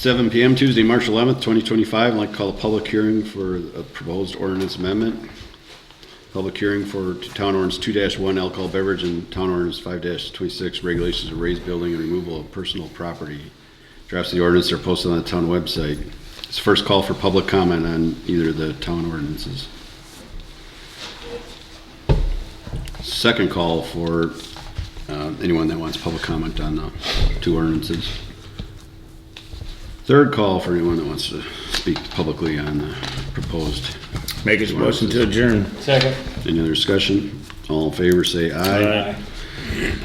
7 PM Tuesday, March 11th, 2025. I'd like to call a public hearing for a proposed ordinance amendment. Public hearing for Town Ordinance 2-1 alcohol beverage and Town Ordinance 5-26 regulations of raised building and removal of personal property. Drafts of the ordinance are posted on the town website. It's the first call for public comment on either of the town ordinances. Second call for anyone that wants public comment on the two ordinances. Third call for anyone that wants to speak publicly on the proposed. Make a motion to adjourn. Second. Any other discussion? All in favor say aye. Aye.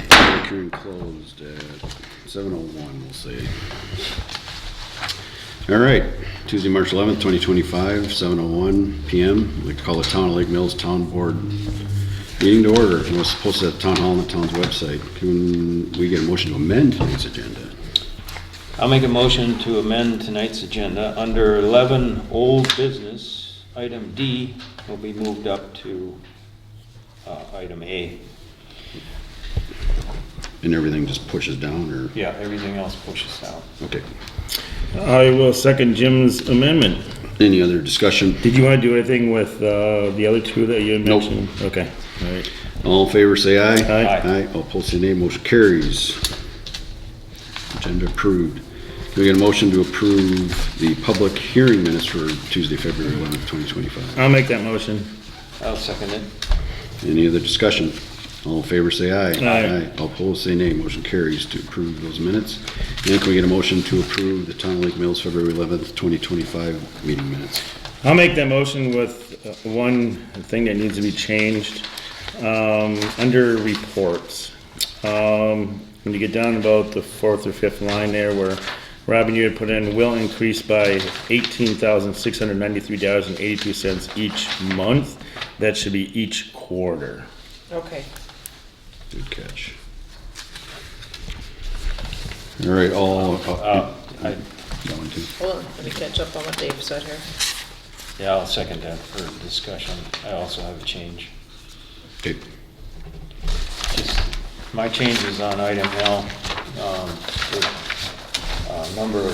Public hearing closed at 7:01, we'll say. All right, Tuesday, March 11th, 2025, 7:01 PM. I'd like to call the Town of Lake Mills Town Board meeting to order. It was posted at Town Hall on the town's website. Can we get a motion to amend tonight's agenda? I'll make a motion to amend tonight's agenda. Under 11, old business, item D will be moved up to item A. And everything just pushes down, or? Yeah, everything else pushes down. Okay. I will second Jim's amendment. Any other discussion? Did you want to do anything with the other two that you had Nope. mentioned? Okay, all right. All in favor say aye. Aye. Aye. All opposed say nay. Motion carries. Agenda approved. Can we get a motion to approve the public hearing minutes for Tuesday, February 11th, 2025? I'll make that motion. I'll second it. Any other discussion? All in favor say aye. Aye. All opposed say nay. Motion carries to approve those minutes. And can we get a motion to approve the Town of Lake Mills February 11th, 2025 meeting minutes? I'll make that motion with one thing that needs to be changed. Under reports, when you get down about the fourth or fifth line there where Robin, you had put in will increase by $18,693.82 each month. That should be each quarter. Okay. Good catch. All right, all. That one too. Well, let me catch up on what Dave said here. Yeah, I'll second that for discussion. I also have a change. Okay. Just my change is on item L, the number of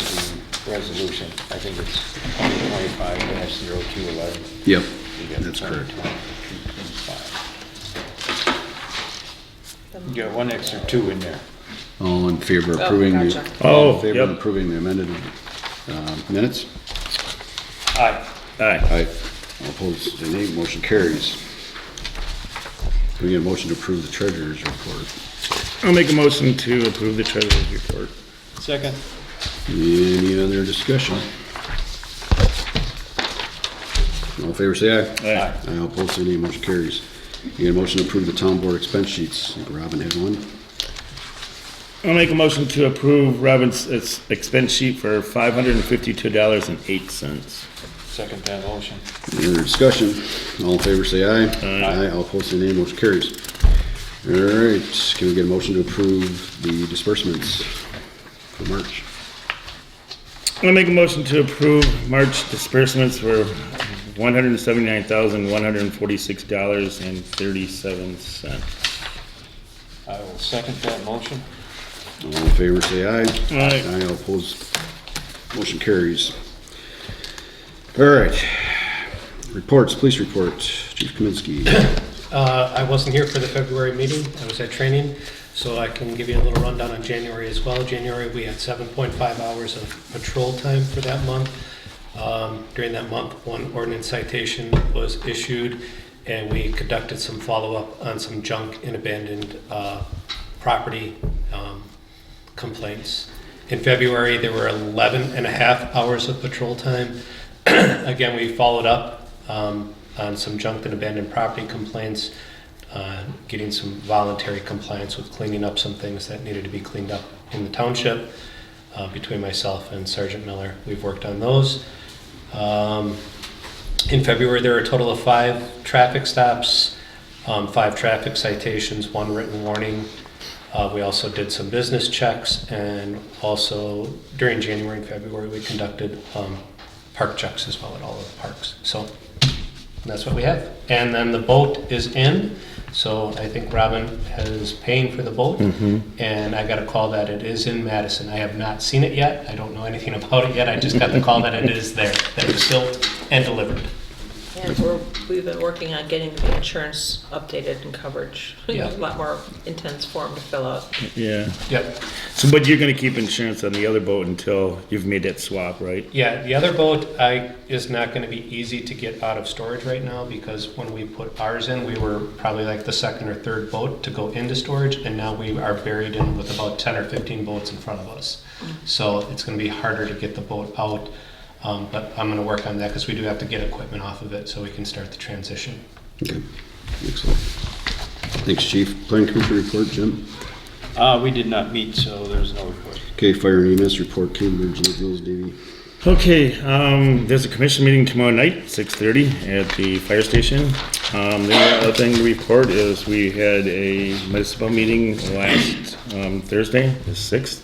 the resolution. I think it's 2025-0211. Yep, You got that's correct. 2025. You got one extra 2 in there. All in favor of approving the, gotcha. all in Oh, favor of yep. approving the amended minutes? Aye. Aye. Aye. All opposed, say nay. Motion carries. Can we get a motion to approve the treasurer's report? I'll make a motion to approve the treasurer's report. Second. Any other discussion? All in favor say aye. Aye. Aye. All opposed, say nay. Motion carries. Can we get a motion to approve the town board expense sheets? I think Robin had one. I'll make a motion to approve Robin's expense sheet for $552.08. Second that motion. Any other discussion? All in favor say aye. Aye. All opposed say nay. Motion carries. All right, can we get a motion to approve the disbursements for March? I'll make a motion to approve March disbursements for $179,146.37. I will second that motion. All in favor say aye. Aye. All opposed. Motion carries. All right. Reports, police report. Chief Kaminsky. I wasn't here for the February meeting. I was at training, so I can give you a little rundown on January as well. January, we had 7.5 hours of patrol time for that month. During that month, 1 ordinance citation was issued, and we conducted some follow-up on some junk and abandoned property complaints. In February, there were 11.5 hours of patrol time. Again, we followed up on some junk and abandoned property complaints, getting some voluntary compliance with cleaning up some things that needed to be cleaned up in the township. Between myself and Sergeant Miller, we've worked on those. In February, there were a total of 5 traffic stops, 5 traffic citations, 1 written warning. We also did some business checks, and also during January and February, we conducted park checks as well at all of the parks. So And that's what we have. And then the boat is in, so I think Robin is paying for the boat. And I got a call that it is in Madison. I have not seen it yet. I don't know anything about it yet. I just got the call that it is there, that it's built and delivered. And we've been working on getting the insurance updated and coverage. Yeah. A lot more intense form to fill out. Yeah. Yep. So, but you're gonna keep insurance on the other boat until you've made that swap, right? Yeah, the other boat is not gonna be easy to get out of storage right now, because when we put ours in, we were probably like the second or third boat to go into storage, and now we are buried in with about 10 or 15 boats in front of us. So it's gonna be harder to get the boat out, but I'm gonna work on that, because we do have to get equipment off of it so we can start the transition. Okay, excellent. Thanks, Chief. Planning Commission report, Jim? We did not meet, so there's no report. Okay, Fire and EMS report, Cambridge, Lake Mills, Davie. Okay, there's a commission meeting tomorrow night, 6:30 at the fire station. The only other thing to report is we had a municipal meeting last Thursday, the 6th,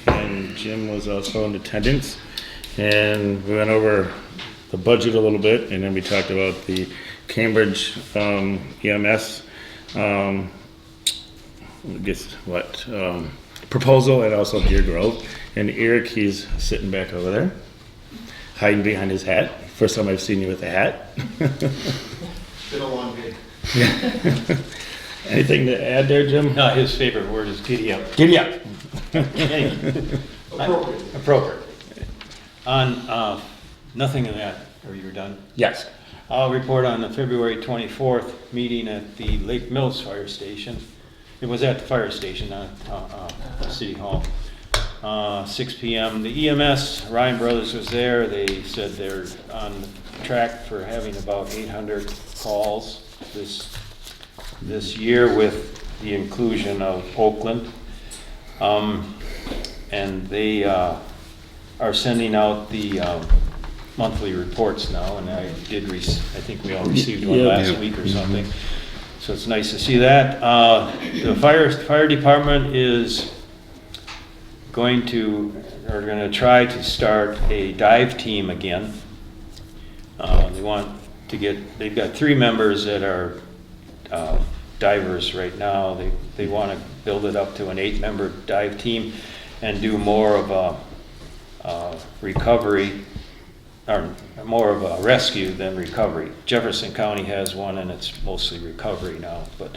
and Jim was also in attendance. And we went over the budget a little bit, and then we talked about the Cambridge EMS, proposal, and also Deer Grove. And Eric, he's sitting back over there, hiding behind his hat. First time I've seen you with a hat. Been a long day. Anything to add there, Jim? No, his favorite word is giddy up. Giddy up. Appropriate. Appropriate. On, nothing in that, are you done? Yes. I'll report on the February 24th meeting at the Lake Mills Fire Station. It was at the fire station, not City Hall. 6 p.m. The EMS, Ryan Brothers was there. They said they're on track for having about 800 calls this year, with the inclusion of Oakland. And they are sending out the monthly reports now, and I think we all received one Yeah. last week or something. So it's nice to see that. The fire department is going to try to start a dive team again. They've got 3 members that are divers right now. They want to build it up to an 8-member dive team and do more of a recovery, or more of a rescue than recovery. Jefferson County has one, and it's mostly recovery now. But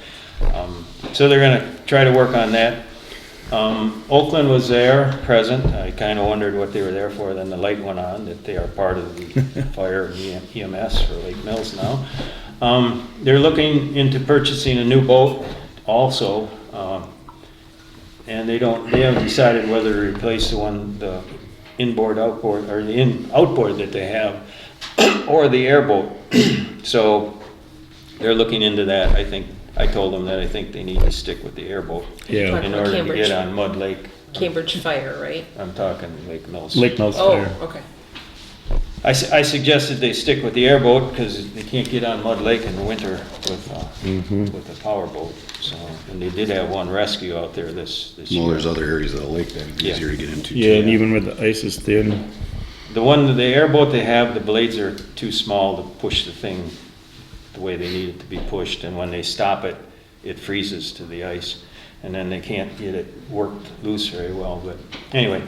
so they're going to try to work on that. Oakland was there, present. I kind of wondered what they were there for. Then the light went on that they are part of the fire and EMS for Lake Mills now. They're looking into purchasing a new boat also, and they haven't decided whether to replace the inboard, outboard, or the outboard that they have, or the airboat. So they're looking into that. I told them that I think they need to stick with the airboat Yeah. Talking in about order to Cambridge. get on Mud Lake. Cambridge Fire, right? I'm talking Lake Mills. Lake Mills Oh, Fire. okay. I suggested they stick with the airboat because they can't get on Mud Lake in the winter with a power boat. So, and they did have one rescue out there this Well, year. there's other areas of the lake that are Yeah. easier to get into. Yeah, too. and even with the ice is thin. The airboat they have, the blades are too small to push the thing the way they need it to be pushed, and when they stop it, it freezes to the ice, and then they can't get it worked loose very well. But anyway,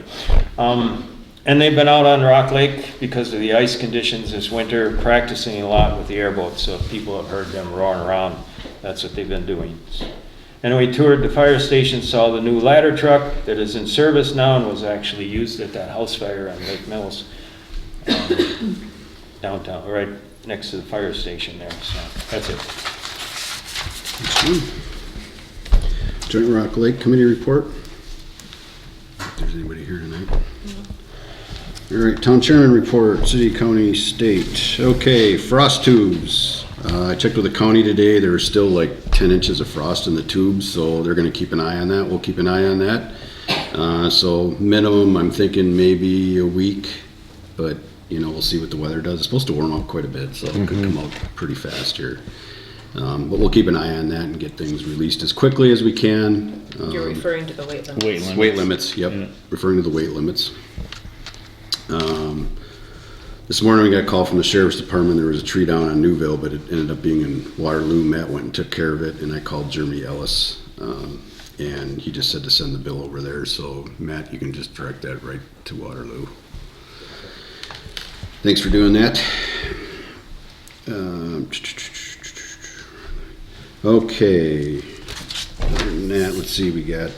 and they've been out on Rock Lake because of the ice conditions this winter, practicing a lot with the airboat. So if people have heard them roaring around, that's what they've been doing. And we toured the fire station, saw the new ladder truck that is in service now and was actually used at that house fire on Lake Mills, downtown, right next to the fire station there. So that's it. Joint Rock Lake Committee report. If there's anybody here tonight. All right, Town Chairman report, City, County, State. Okay, frost tubes. I checked with the county today. There's still like 10 inches of frost in the tubes, so they're going to keep an eye on that. We'll keep an eye on that. So minimum, I'm thinking maybe a week, but we'll see what the weather does. It's supposed to warm up quite a bit, so it could come out pretty fast here. But we'll keep an eye on that and get things released as quickly as we can. You're referring to the weight limit. Weight limit. Weight limits, yep, Yeah. referring to the weight limits. This morning we got a call from the sheriff's department. There was a tree down on Newville, but it ended up being in Waterloo. Matt went and took care of it, and I called Jeremy Ellis, and he just said to send the bill over there. So Matt, you can just direct that right to Waterloo. Thanks for doing that. Okay. Other than that, let's see, we got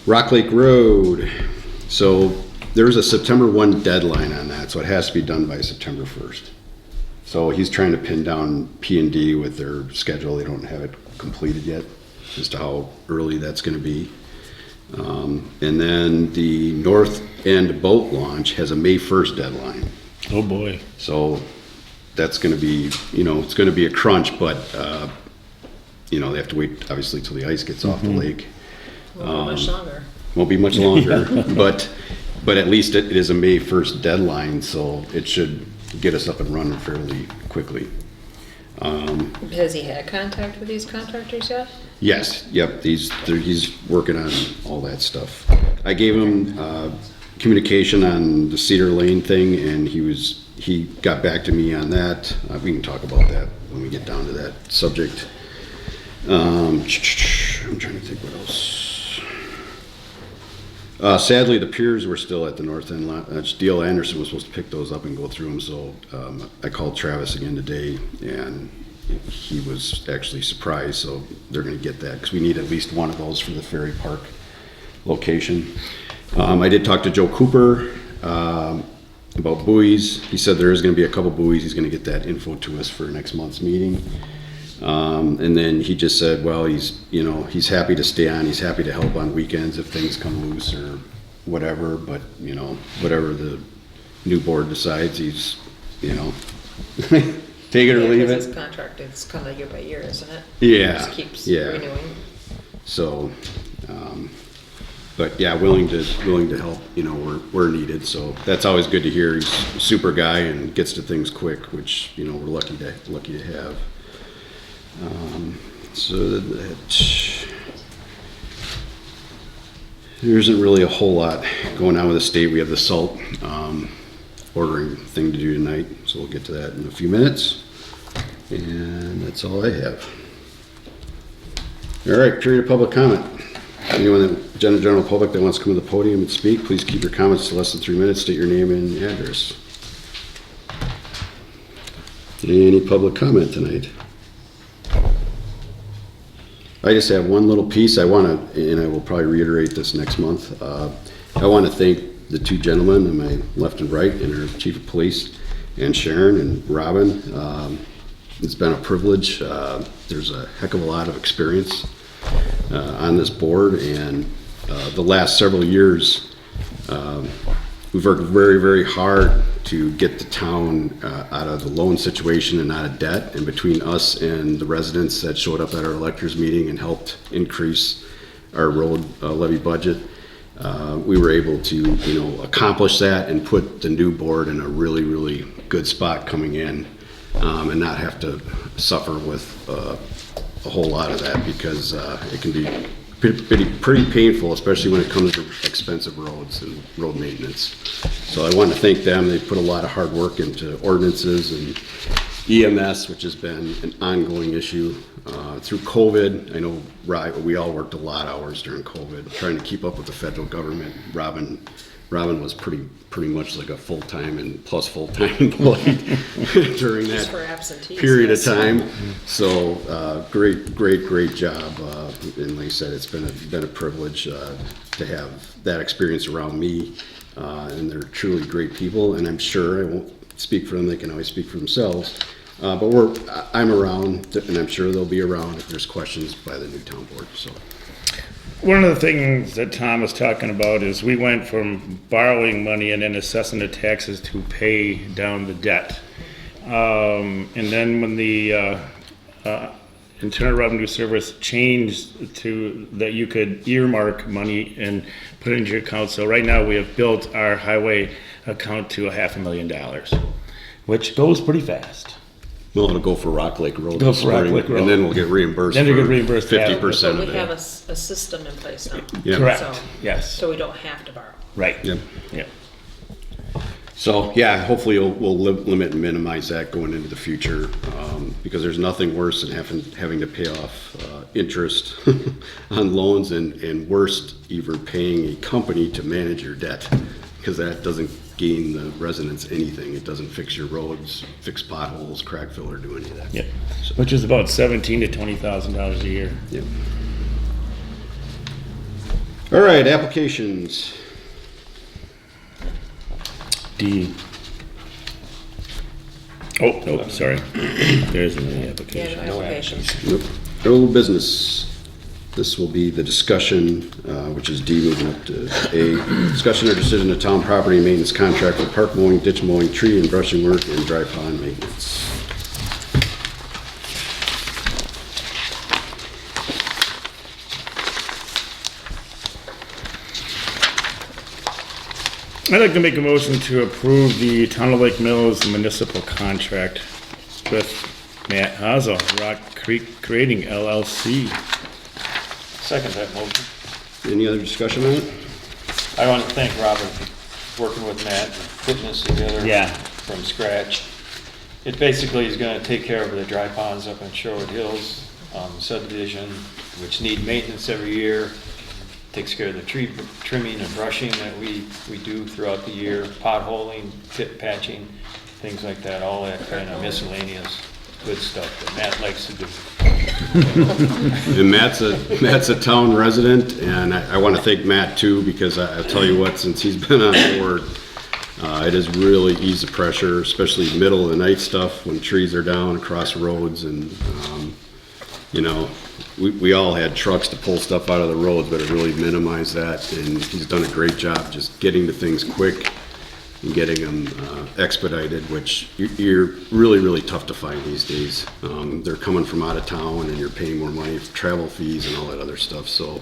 Rock Lake Road. So there's a September 1 deadline on that, so it has to be done by September 1st. So he's trying to pin down P&D with their schedule. They don't have it completed yet as to how early that's going to be. And then the North End boat launch has a May 1st deadline. Oh, boy. So that's going to be, it's going to be a crunch, but, they have to wait obviously till the ice gets off the lake. Won't be much longer. Won't be much longer, but at least it is a May 1st deadline, so it should get us up and running fairly quickly. Has he had contact with these contractors yet? Yes, yep, he's working on all that stuff. I gave him communication on the Cedar Lane thing, and he got back to me on that. We can talk about that when we get down to that subject. I'm trying to think what else. Sadly, the piers were still at the North End. D.L. Anderson was supposed to pick those up and go through them, so I called Travis again today, and he was actually surprised, so they're going to get that, because we need at least one of those for the Ferry Park location. I did talk to Joe Cooper about buoys. He said there is going to be a couple buoys. He's going to get that info to us for next month's meeting. And then he just said, well, he's happy to stay on. He's happy to help on weekends if things come loose or whatever. But, whatever the new board decides, he's, take it or leave Because it. his contract is kind of year by year, isn't it? Yeah, Just keeps yeah. renewing. So, but yeah, willing to help, where needed. So that's always good to hear. He's a super guy and gets to things quick, which, we're lucky to have. So there isn't really a whole lot going on with the state. We have the salt ordering thing to do tonight, so we'll get to that in a few minutes. And that's all I have. All right, period of public comment. Anyone general public that wants to come to the podium and speak, please keep your comments to less than 3 minutes. State your name and address. Any public comment tonight? I just have one little piece I want to, and I will probably reiterate this next month. I want to thank the two gentlemen on my left and right, and our chief of police, and Sharon and Robin. It's been a privilege. There's a heck of a lot of experience on this board, and the last several years, we've worked very, very hard to get the town out of the loan situation and out of debt. And between us and the residents that showed up at our electors meeting and helped increase our road levy budget, we were able to, accomplish that and put the new board in a really, really good spot coming in, and not have to suffer with a whole lot of that, because it can be pretty painful, especially when it comes to expensive roads and road maintenance. So I want to thank them. They put a lot of hard work into ordinances and EMS, which has been an ongoing issue through COVID. I know we all worked a lot of hours during COVID trying to keep up with the federal government. Robin was pretty much like a full-time and plus full-time employee during Just that for absentees. period of yes. time. So great job. And like I said, it's been a privilege to have that experience around me. And they're truly great people. And I'm sure, I won't speak for them, they can always speak for themselves. But I'm around, and I'm sure they'll be around if there's questions by the new town board. So. One of the things that Tom was talking about is we went from borrowing money and then assessing the taxes to pay down the debt. And then when the Internal Revenue Service changed to that you could earmark money and put it into your account. So right now we have built our highway account to $500,000, which goes pretty fast. Well, it'll go for Rock Lake Road. Go this for Rock spring, Lake Road. And then we'll get reimbursed. Then you for get reimbursed half. 50% So of we it. have a system in place now. Yeah. Correct, So- yes, So we don't have to borrow. right. Yep. Yeah. So, yeah, hopefully we'll limit and minimize that going into the future, because there's nothing worse than having to pay off interest on loans and worst, even paying a company to manage your debt, because that doesn't gain the residents anything. It doesn't fix your roads, fix potholes, crack fill, or do any of that. Yep. Which is about $17,000 to $20,000 a year. Yep. All right, applications. D. Oh, nope, sorry. There's another Yeah, application. no applications. Nope. Old business. This will be the discussion, which is D, moving up to A. Discussion or decision of town property maintenance contract for park mowing, ditch mowing, tree and brushing work, and dry pond maintenance. I'd like to make a motion to approve the Town of Lake Mills municipal contract with Matt Hazel, Rock Creek Grading LLC. Second that motion. Any other discussion on it? I want to thank Robert for working with Matt and putting this together. Yeah. From scratch. It basically is gonna take care of the dry ponds up in Sherwood Hills, subdivision, which need maintenance every year. Takes care of the tree trimming and brushing that we do throughout the year, potholing, pit patching, things like that, all that kind of miscellaneous good stuff that Matt likes to do. And Matt's a town resident, and I want to thank Matt too, because I'll tell you what, since he's been on board, it has really eased the pressure, especially middle of the night stuff when trees are down across roads, and you know, we all had trucks to pull stuff out of the roads, but it really minimized that, and he's done a great job just getting the things quick and getting them expedited, which you're really, really tough to find these days. They're coming from out of town, and you're paying more money for travel fees and all that other stuff, so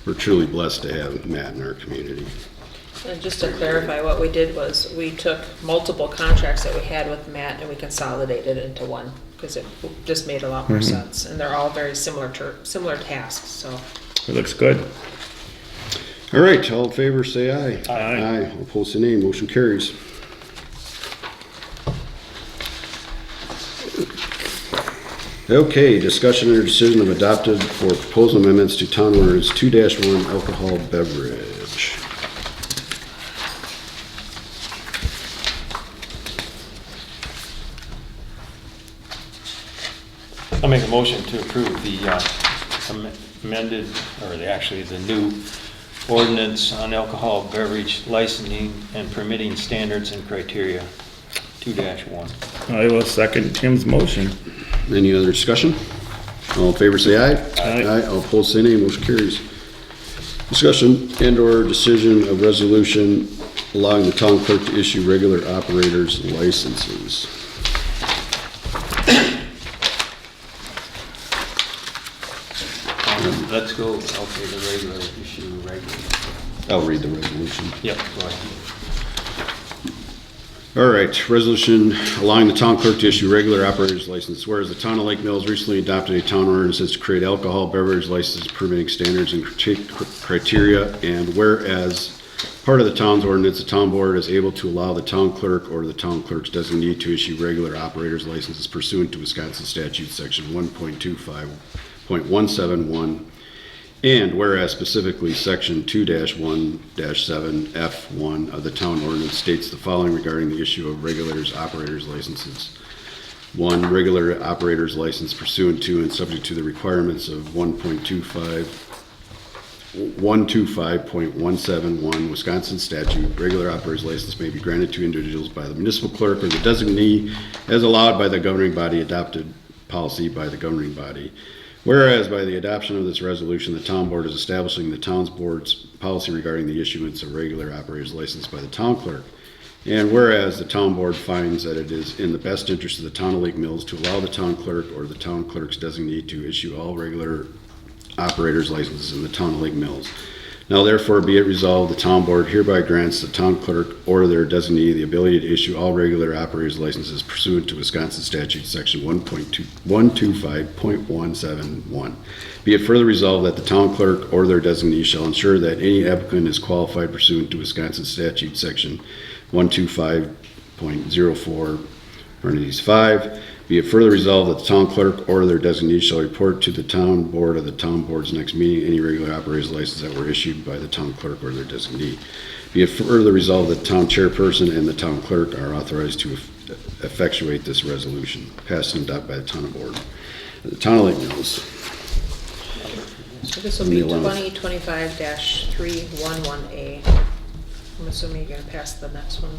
we're truly blessed to have Matt in our community. And just to clarify, what we did was we took multiple contracts that we had with Matt and we consolidated it into one, because it just made a lot more sense. And they're all very similar tasks, so. It looks good. All right, all in favor, say aye. Aye. Aye, all opposed, say nay, motion carries. Okay, discussion and decision of adopted for proposal amendments to town ordinance 2-1 alcohol beverage. I'll make a motion to approve the amended, or actually the new ordinance on alcohol beverage licensing and permitting standards and criteria, 2-1. I will second Tim's motion. Any other discussion? All in favor, say aye. Aye. All opposed, say nay, motion carries. Discussion and/or decision of resolution allowing the town clerk to issue regular operators licenses. Let's go, okay, the regular issue, regular. I'll read the resolution. Yep, go ahead. All right, resolution allowing the town clerk to issue regular operator's license. Whereas the town of Lake Mills recently adopted a town ordinance to create alcohol beverage license permitting standards and criteria, and whereas part of the town's ordinance, the town board is able to allow the town clerk or the town clerk's designee to issue regular operator's licenses pursuant to Wisconsin statute section 1.25.171. And whereas specifically section 2-1-7F1 of the town ordinance states the following regarding the issue of regulators operators licenses. 1, regular operator's license pursuant to and subject to the requirements of 125.171 Wisconsin statute. Regular operator's license may be granted to individuals by the municipal clerk or the designee as allowed by the governing body, adopted policy by the governing body. Whereas by the adoption of this resolution, the town board is establishing the town's board's policy regarding the issuance of regular operator's license by the town clerk. And whereas the town board finds that it is in the best interest of the town of Lake Mills to allow the town clerk or the town clerk's designee to issue all regular operator's licenses in the town of Lake Mills. Now therefore be it resolved, the town board hereby grants the town clerk or their designee the ability to issue all regular operators licenses pursuant to Wisconsin statute section 1.25.171. Be it further resolved that the town clerk or their designee shall ensure that any applicant is qualified pursuant to Wisconsin statute section 125.04, parentheses 5. Be it further resolved that the town clerk or their designee shall report to the town board of the town board's next meeting any regular operator's license that were issued by the town clerk or their designee. Be it further resolved that the town chairperson and the town clerk are authorized to effectuate this resolution, passed and adopted by the town board. The town of Lake Mills. So this will On be the 11th. 2025-311A. I'm assuming you're gonna pass the next one.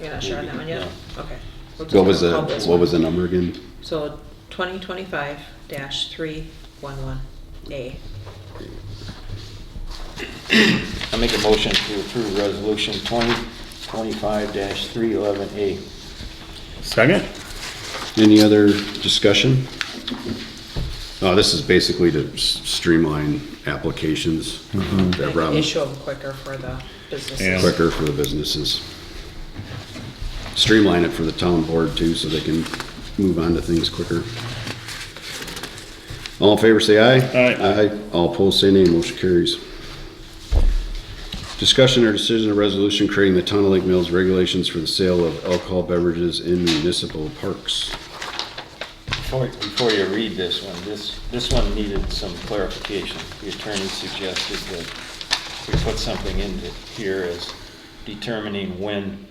You're not sure on that one yet? Okay. We'll just What was call this what one. was the number again? So 2025-311A. I make a motion to approve resolution 2025-311A. Second? Any other discussion? This is basically to streamline applications. That Make Rob- issue them quicker for the businesses. Yeah. quicker for the businesses. Streamline it for the town board too, so they can move on to things quicker. All in favor, say aye. Aye. Aye. All opposed, say nay. Motion carries. Discussion or decision of resolution creating the Town of Lake Mills regulations for the sale of alcohol beverages in municipal parks. Before you read this one needed some clarification. The attorney suggested that we put something in here as determining when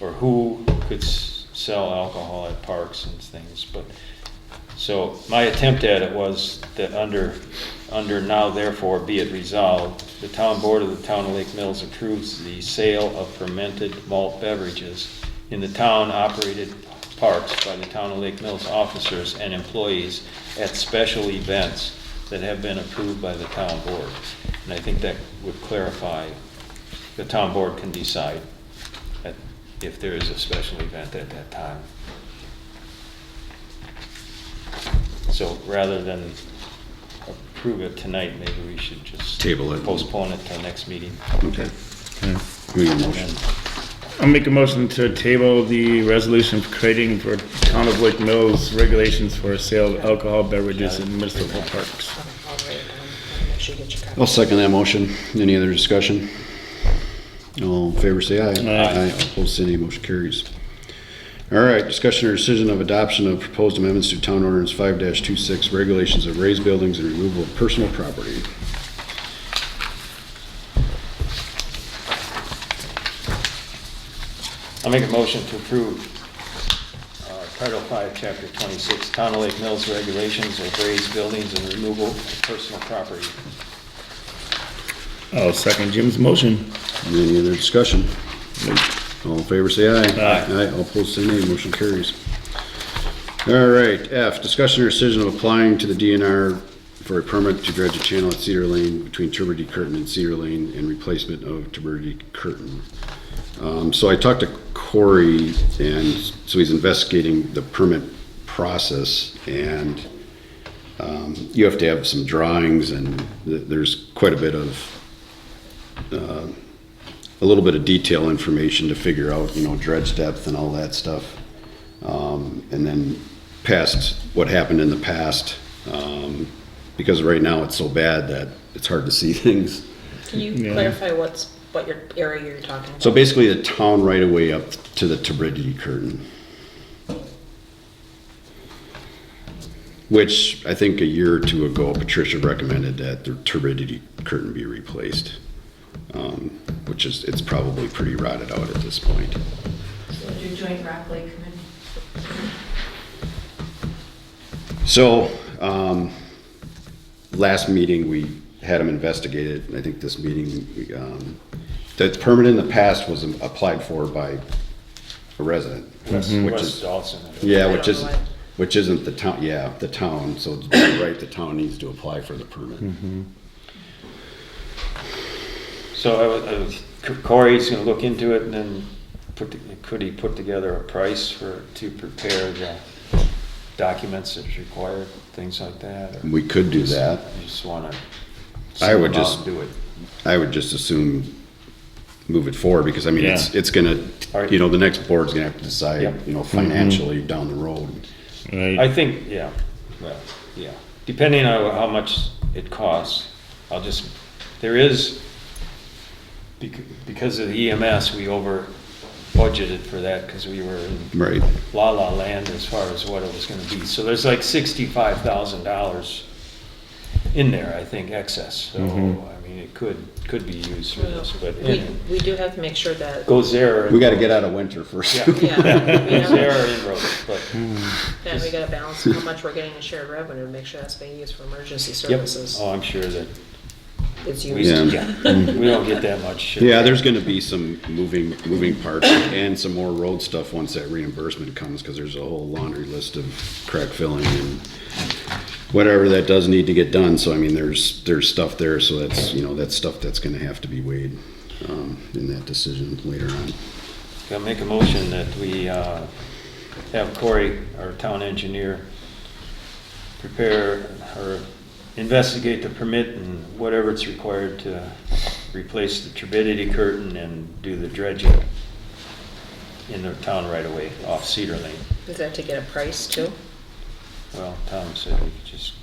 or who could sell alcohol at parks and things, but, so my attempt at it was that under now therefore be it resolved, the town board of the Town of Lake Mills approves the sale of fermented malt beverages in the town operated parks by the Town of Lake Mills officers and employees at special events that have been approved by the town board. And I think that would clarify, the town board can decide if there is a special event at that time. So rather than approve it tonight, maybe we should just Table it. postpone it till next meeting. Okay. We need a motion. I'll make a motion to table the resolution creating for Town of Lake Mills regulations for sale of alcohol beverages in municipal parks. Okay, I'll write it down. I'll make sure you get your copy. I'll second that motion. Any other discussion? All in favor, say aye. Aye. All opposed, say nay. Motion carries. All right, discussion or decision of adoption of proposed amendments to Town Ordinance 5-26, regulations of raised buildings and removal of personal property. I'll make a motion to approve Title 5, Chapter 26, Town of Lake Mills regulations of raised buildings and removal of personal property. I'll second Jim's motion. Any other discussion? All in favor, say aye. Aye. All opposed, say nay. Motion carries. All right, F, discussion or decision of applying to the DNR for a permit to dredge a channel at Cedar Lane between Tuberty Curtin and Cedar Lane and replacement of Tuberty Curtin. So I talked to Corey, and so he's investigating the permit process, and you have to have some drawings, and there's quite a bit of a little bit of detail information to figure out, dredge depth and all that stuff. And then past what happened in the past, because right now it's so bad that it's hard to see things. Can you Yeah. clarify what your area you're talking about? So basically the town right away up to the turbidity curtain. Which I think a year or two ago, Patricia recommended that the turbidity curtain be replaced. Which is, it's probably pretty rotted out at this point. So did your joint rock lake committee? So, last meeting, we had them investigated, and I think this meeting, the permit in the past was applied for by a resident. Which Wes is, Dawson. yeah, I which don't is, know why. which isn't the town, yeah, the town, so it's right, the town needs to apply for the permit. So Corey's gonna look into it and then could he put together a price to prepare the documents that's required, things like that? Or We could do that. you just wanna I would send them out just- and do it? I would just assume move it forward, because I mean, Yeah. it's gonna, All right. the next board's gonna have to decide, Yep. financially down the road. Right. I think, yeah, well, yeah, depending on how much it costs, there is because of the EMS, we over budgeted for that because we were in Right. la land as far as what it was gonna be. So there's like $65,000 in there, I think, excess. So, I mean, it could be used for this, but We do have to make sure that, goes there. We gotta get out of winter first. Yeah. yeah, we Goes there know, or inroads, but, then we gotta balance how much we're getting in shared revenue, make sure that's being used for emergency yep. services. Oh, I'm sure that It's we, used. Yeah. we don't get that much. Yeah, there's gonna be some moving parts and some more road stuff once that reimbursement comes, cause there's a whole laundry list of crack filling and whatever that does need to get done, so I mean, there's stuff there, so that's, that's stuff that's gonna have to be weighed, in that decision later on. I'll make a motion that we have Corey, our town engineer, prepare or investigate the permit and whatever it's required to replace the turbidity curtain and do the dredging in the town right away off Cedar Lane. Is that to get a price too? Well, Tom said we could just,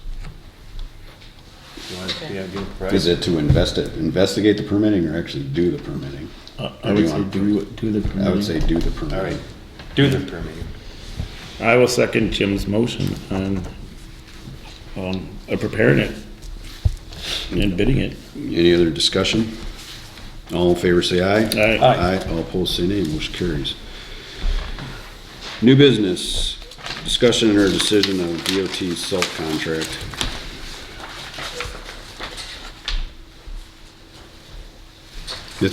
you want to give a price? Is it to investigate the permitting or actually do the permitting? I would say do the. I would say do the permitting. All right, do the permitting. I will second Jim's motion on, preparing it and bidding it. Any other discussion? All in favor, say aye. Aye. Aye. All opposed, say nay. Motion carries. New business, discussion and or decision of DOT salt contract.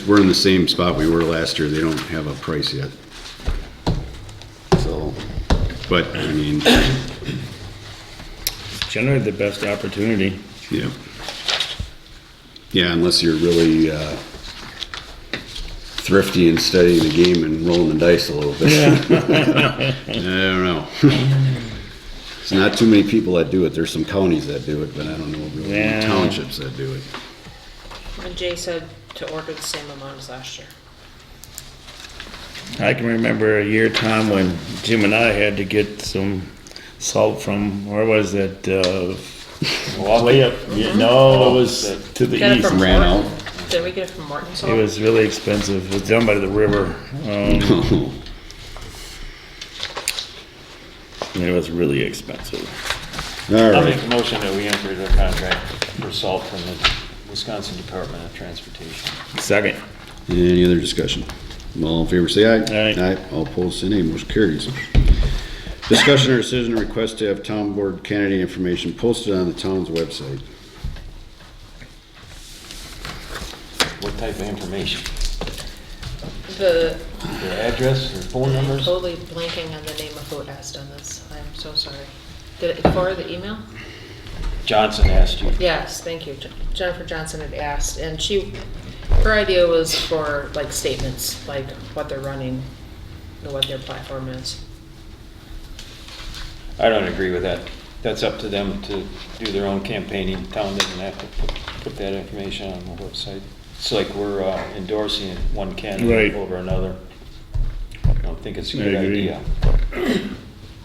We're in the same spot we were last year. They don't have a price yet. So, but, I mean, Generally the best opportunity. yeah. Yeah, unless you're really, thrifty and studying the game and rolling the dice a little bit. I don't know. There's not too many people that do it. There's some counties that do it, but I don't know really Yeah. any townships that do it. And Jay said to order the same amount as last year. I can remember a year, Tom, when Jim and I had to get some salt from, where was it? Way up, no, it was to the Got it east. from Ran Morton? out. Did we get it from Morton It Salt? was really expensive. It was down by the river. It was really expensive. All I'll right. make a motion that we enter the contract for salt from the Wisconsin Department of Transportation. Second. Any other discussion? All in favor, say aye. Aye. All opposed, say nay. Motion carries. Discussion or decision to request to have town board candidate information posted on the town's website. What type of information? The, Their address, their phone I'm numbers? totally blanking on the name of who asked on this. I'm so sorry. Did it forward the email? Johnson asked you. Yes, thank you. Jennifer Johnson had asked, and her idea was for like statements, like what they're running, and what their platform is. I don't agree with that. That's up to them to do their own campaigning. Town doesn't have to put that information on the website. It's like we're endorsing one candidate Right. over another. I don't think it's a good I agree. idea.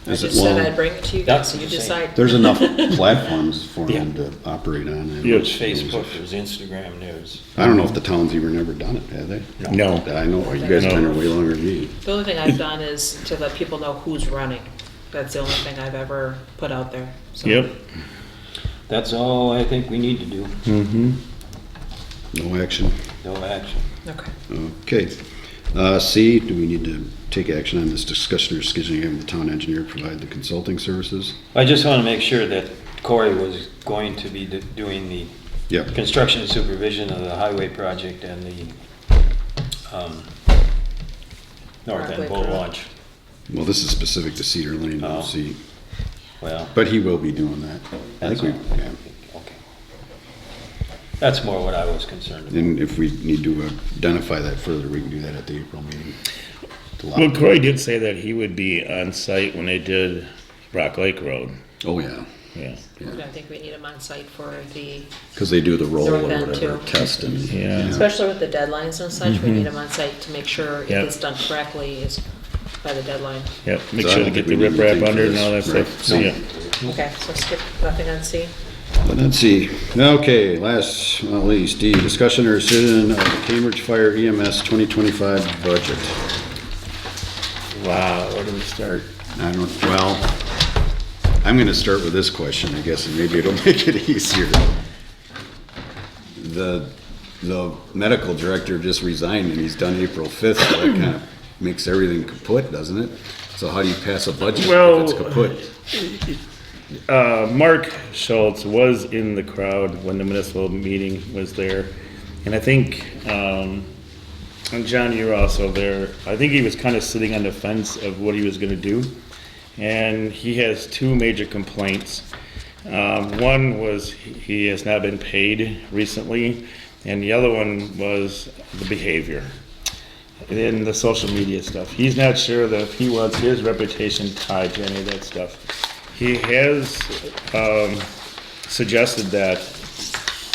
I Is it- just said well, I'd bring it to you That's guys, so you what I'm saying. decide. There's enough platforms for them to operate on. There's Facebook, there's Instagram, there's. I don't know if the town's even ever done it, have they? No. I know, you guys have been here way longer than me. The only thing I've done is to let people know who's running. That's the only thing I've ever put out there. So. Yep. That's all I think we need to do. Mm-hmm. No action. No action. Okay. Okay. C, do we need to take action on this discussion or scheduling having the town engineer provide the consulting services? I just want to make sure that Corey was going to be doing the Yep. construction supervision of the highway project and the North End Broadway boat Road. launch. Well, this is specific to Cedar Lane, Oh. C, Well, but he will be doing that. I that's think all. we, yeah. Okay. That's more what I was concerned about. And if we need to identify that further, we can do that at the April meeting. To lock- Well, Corey did say that he would be on site when they did Rock Lake Road. Oh, yeah, Yeah. I think we need them on site for the, because they do the roll or North End, whatever, too. test and. Yeah. especially with the deadlines and such, we need them on site to make sure it Yep. gets done correctly is by the deadline. Yep. Make So I sure to don't get think the we need anything riprap for under and this. all that Right. stuff. So, No. yeah. Okay, so skip nothing on C. Let's see. Okay, last but not least, D, discussion or decision of the Cambridge Fire EMS 2025 budget. Wow, where do we start? Well, I'm gonna start with this question, I guess, and maybe it'll make it easier. The medical director just resigned and he's done April 5th, so that kind of makes everything kaput, doesn't it? So how do you pass a budget Well, if it's kaput? Mark Schultz was in the crowd when the municipal meeting was there, and I think, and John, you were also there. I think he was kind of sitting on the fence of what he was gonna do, and he has two major complaints. One was he has not been paid recently, and the other one was the behavior in the social media stuff. He's not sure that if he wants his reputation tied to any of that stuff. He has suggested that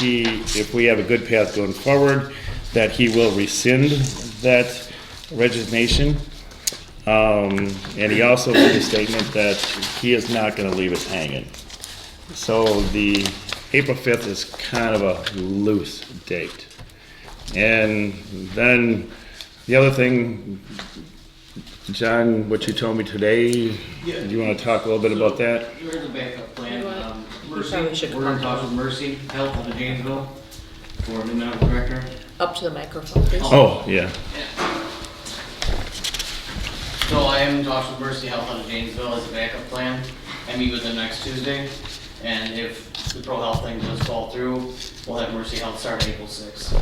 if we have a good path going forward, that he will rescind that resignation. And he also made a statement that he is not gonna leave us hanging. So the April 5th is kind of a loose date. And then the other thing, John, what you told me today, do you wanna talk a little bit about that? Here's a backup plan. You know what? You Mercy, probably should we're in come talks down. with Mercy Health out of Janesville for a new medical director. Up to the microphone, please. Oh, yeah. So I am in talks with Mercy Health out of Janesville as a backup plan. I meet with them next Tuesday, and if the pro health thing does fall through, we'll have Mercy Health start April 6th.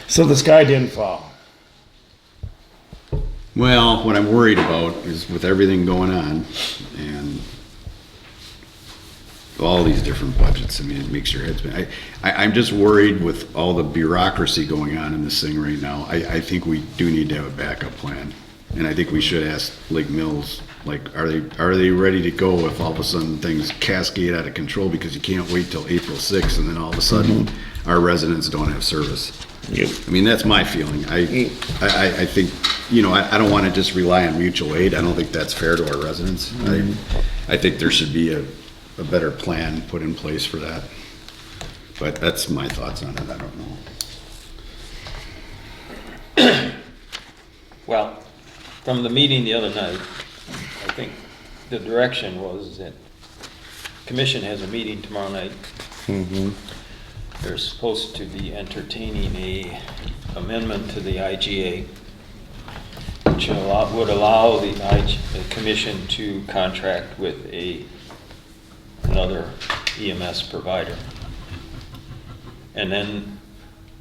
So the sky didn't fall. Well, what I'm worried about is with everything going on and all these different budgets, I mean, it makes your head spin. I'm just worried with all the bureaucracy going on in this thing right now. I think we do need to have a backup plan. And I think we should ask Lake Mills, like, are they ready to go if all of a sudden things cascade out of control because you can't wait till April 6th and then all of a sudden our residents don't have service? Yep. I mean, that's my feeling. I think, I don't want to just rely on mutual aid. I don't think that's fair to our residents. I think there should be a better plan put in place for that. But that's my thoughts on it. I don't know. Well, from the meeting the other night, I think the direction was that commission has a meeting tomorrow night. They're supposed to be entertaining a amendment to the IGA, which would allow the commission to contract with another EMS provider. And then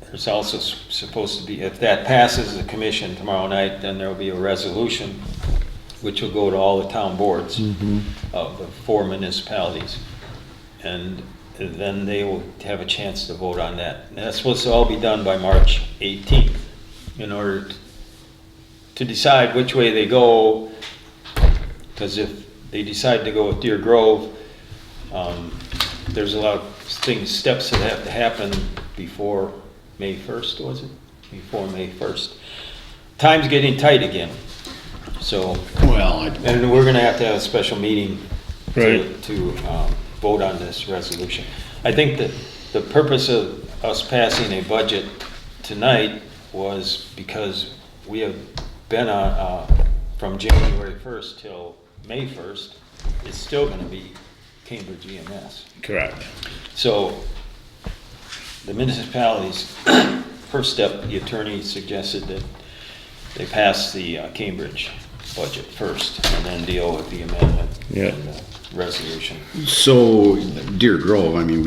there's also supposed to be, if that passes the commission tomorrow night, then there'll be a resolution which will go to all the town boards of the 4 municipalities. And then they will have a chance to vote on that. And that's supposed to all be done by March 18th in order to decide which way they go. Because if they decide to go with Deer Grove, there's a lot of steps that have to happen before May 1st, was it? Before May 1st. Time's getting tight again. So, and we're gonna have to have a special meeting to vote on this resolution. I think that the purpose of us passing a budget tonight was because we have been on, from January 1st till May 1st, it's still gonna be Cambridge EMS. Correct. So the municipalities, first step, the attorney suggested that they pass the Cambridge budget first and then deal with the amendment and the resolution. So Deer Grove, I mean,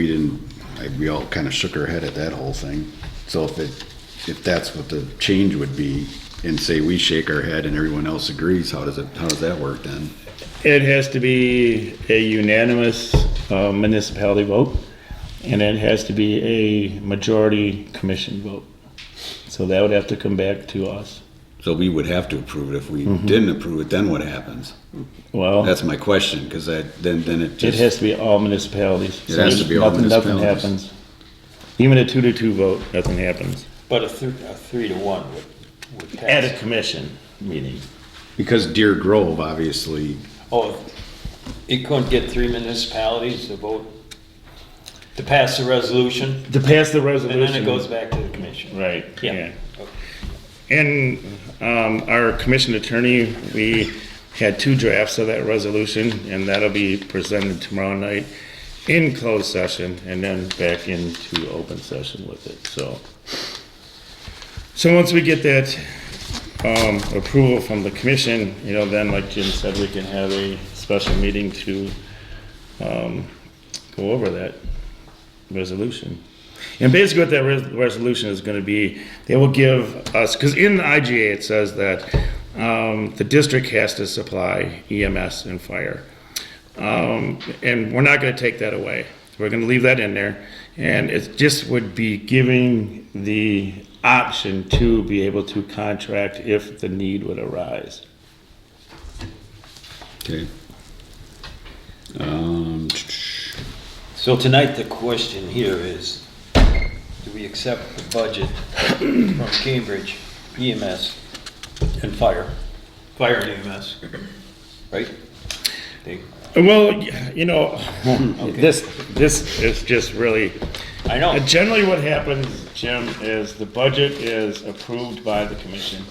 we all kind of shook our head at that whole thing. So if that's what the change would be, and say we shake our head and everyone else agrees, how does that work then? It has to be a unanimous municipality vote, and it has to be a majority commission vote. So that would have to come back to us. So we would have to approve it. If we didn't approve it, then what happens? Well, That's my question, because then it it just. has to be all municipalities. It has to be all Nothing municipalities. happens. Even a 2-2 vote, nothing happens. But a 3-1 would pass. At a commission meeting. Because Deer Grove, obviously, Oh, it couldn't get 3 municipalities to vote to pass the resolution, To pass the and resolution. then it goes back to the commission. Right, Yeah. yeah. And our commission attorney, we had 2 drafts of that resolution, and that'll be presented tomorrow night in closed session, and then back into open session with it, so. So once we get that approval from the commission, you know, then like Jim said, we can have a special meeting to go over that resolution. And basically what that resolution is gonna be, they will give us, because in the IGA it says that the district has to supply EMS and fire. And we're not gonna take that away. We're gonna leave that in there. And it just would be giving the option to be able to contract if the need would arise. Okay. So tonight, the question here is, do we accept the budget from Cambridge EMS and fire and EMS, right? They- Well, you know, this is just really, I know, generally what happens, Jim, is the budget is approved by the commission.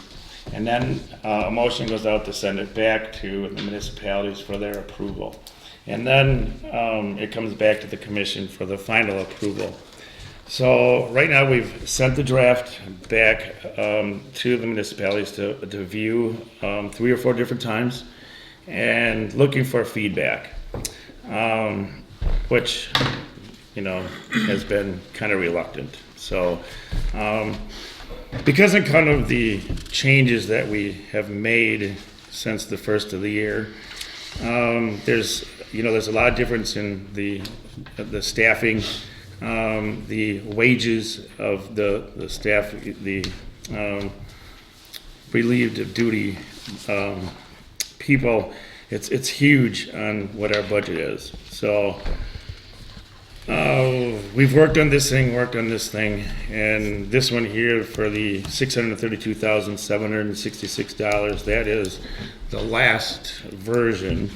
And then a motion goes out to send it back to the municipalities for their approval. And then it comes back to the commission for the final approval. So right now, we've sent the draft back to the municipalities to view 3 or 4 different times and looking for feedback, which, you know, has been kind of reluctant. So because of kind of the changes that we have made since the first of the year, there's a lot of difference in the staffing, the wages of the staff, the relieved of duty people. It's huge on what our budget is. So we've worked on this thing, and this one here for the $632,766, that is the last version.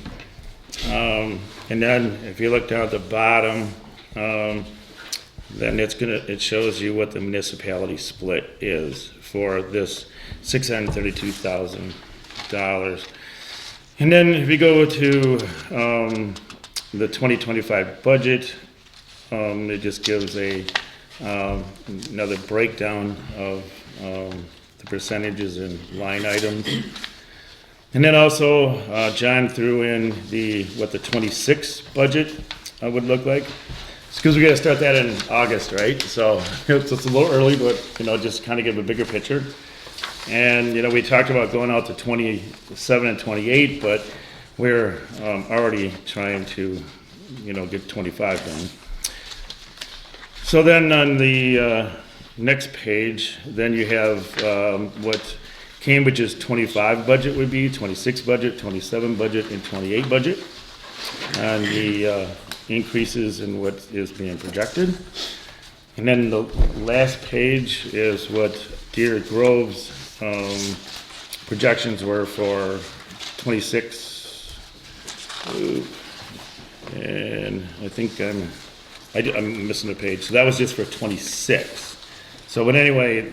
And then if you look down at the bottom, then it shows you what the municipality split is for this $632,000. And then if you go to the 2025 budget, it just gives another breakdown of the percentages and line items. And then also, John threw in what the 26 budget would look like. It's because we gotta start that in August, right? So it's a little early, but, just kind of give a bigger picture. And, we talked about going out to 27 and 28, but we're already trying to, get 25 done. So then on the next page, then you have what Cambridge's 25 budget would be, 26 budget, 27 budget, and 28 budget. And the increases in what is being projected. And then the last page is what Deer Grove's projections were for 26. And I think I'm missing a page. So that was just for 26. So, but anyway,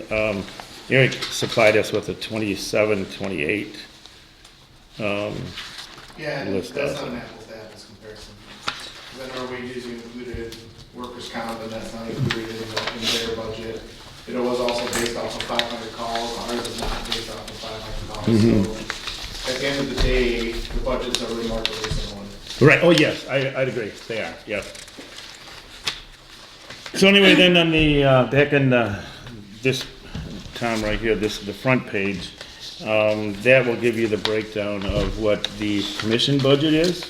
Eric supplied us with a 27, 28. Yeah, List that's out. not an apples to apples comparison. Then our wages included workers' comp, and that's not included in their budget. It was also based off of 500 calls, ours is not based off of 500 calls. So at the end of the day, the budgets are remarkably similar. Right, oh yes, I'd agree, they are, yep. So anyway, then on the, back in this, Tom, right here, the front page, that will give you the breakdown of what the commission budget is,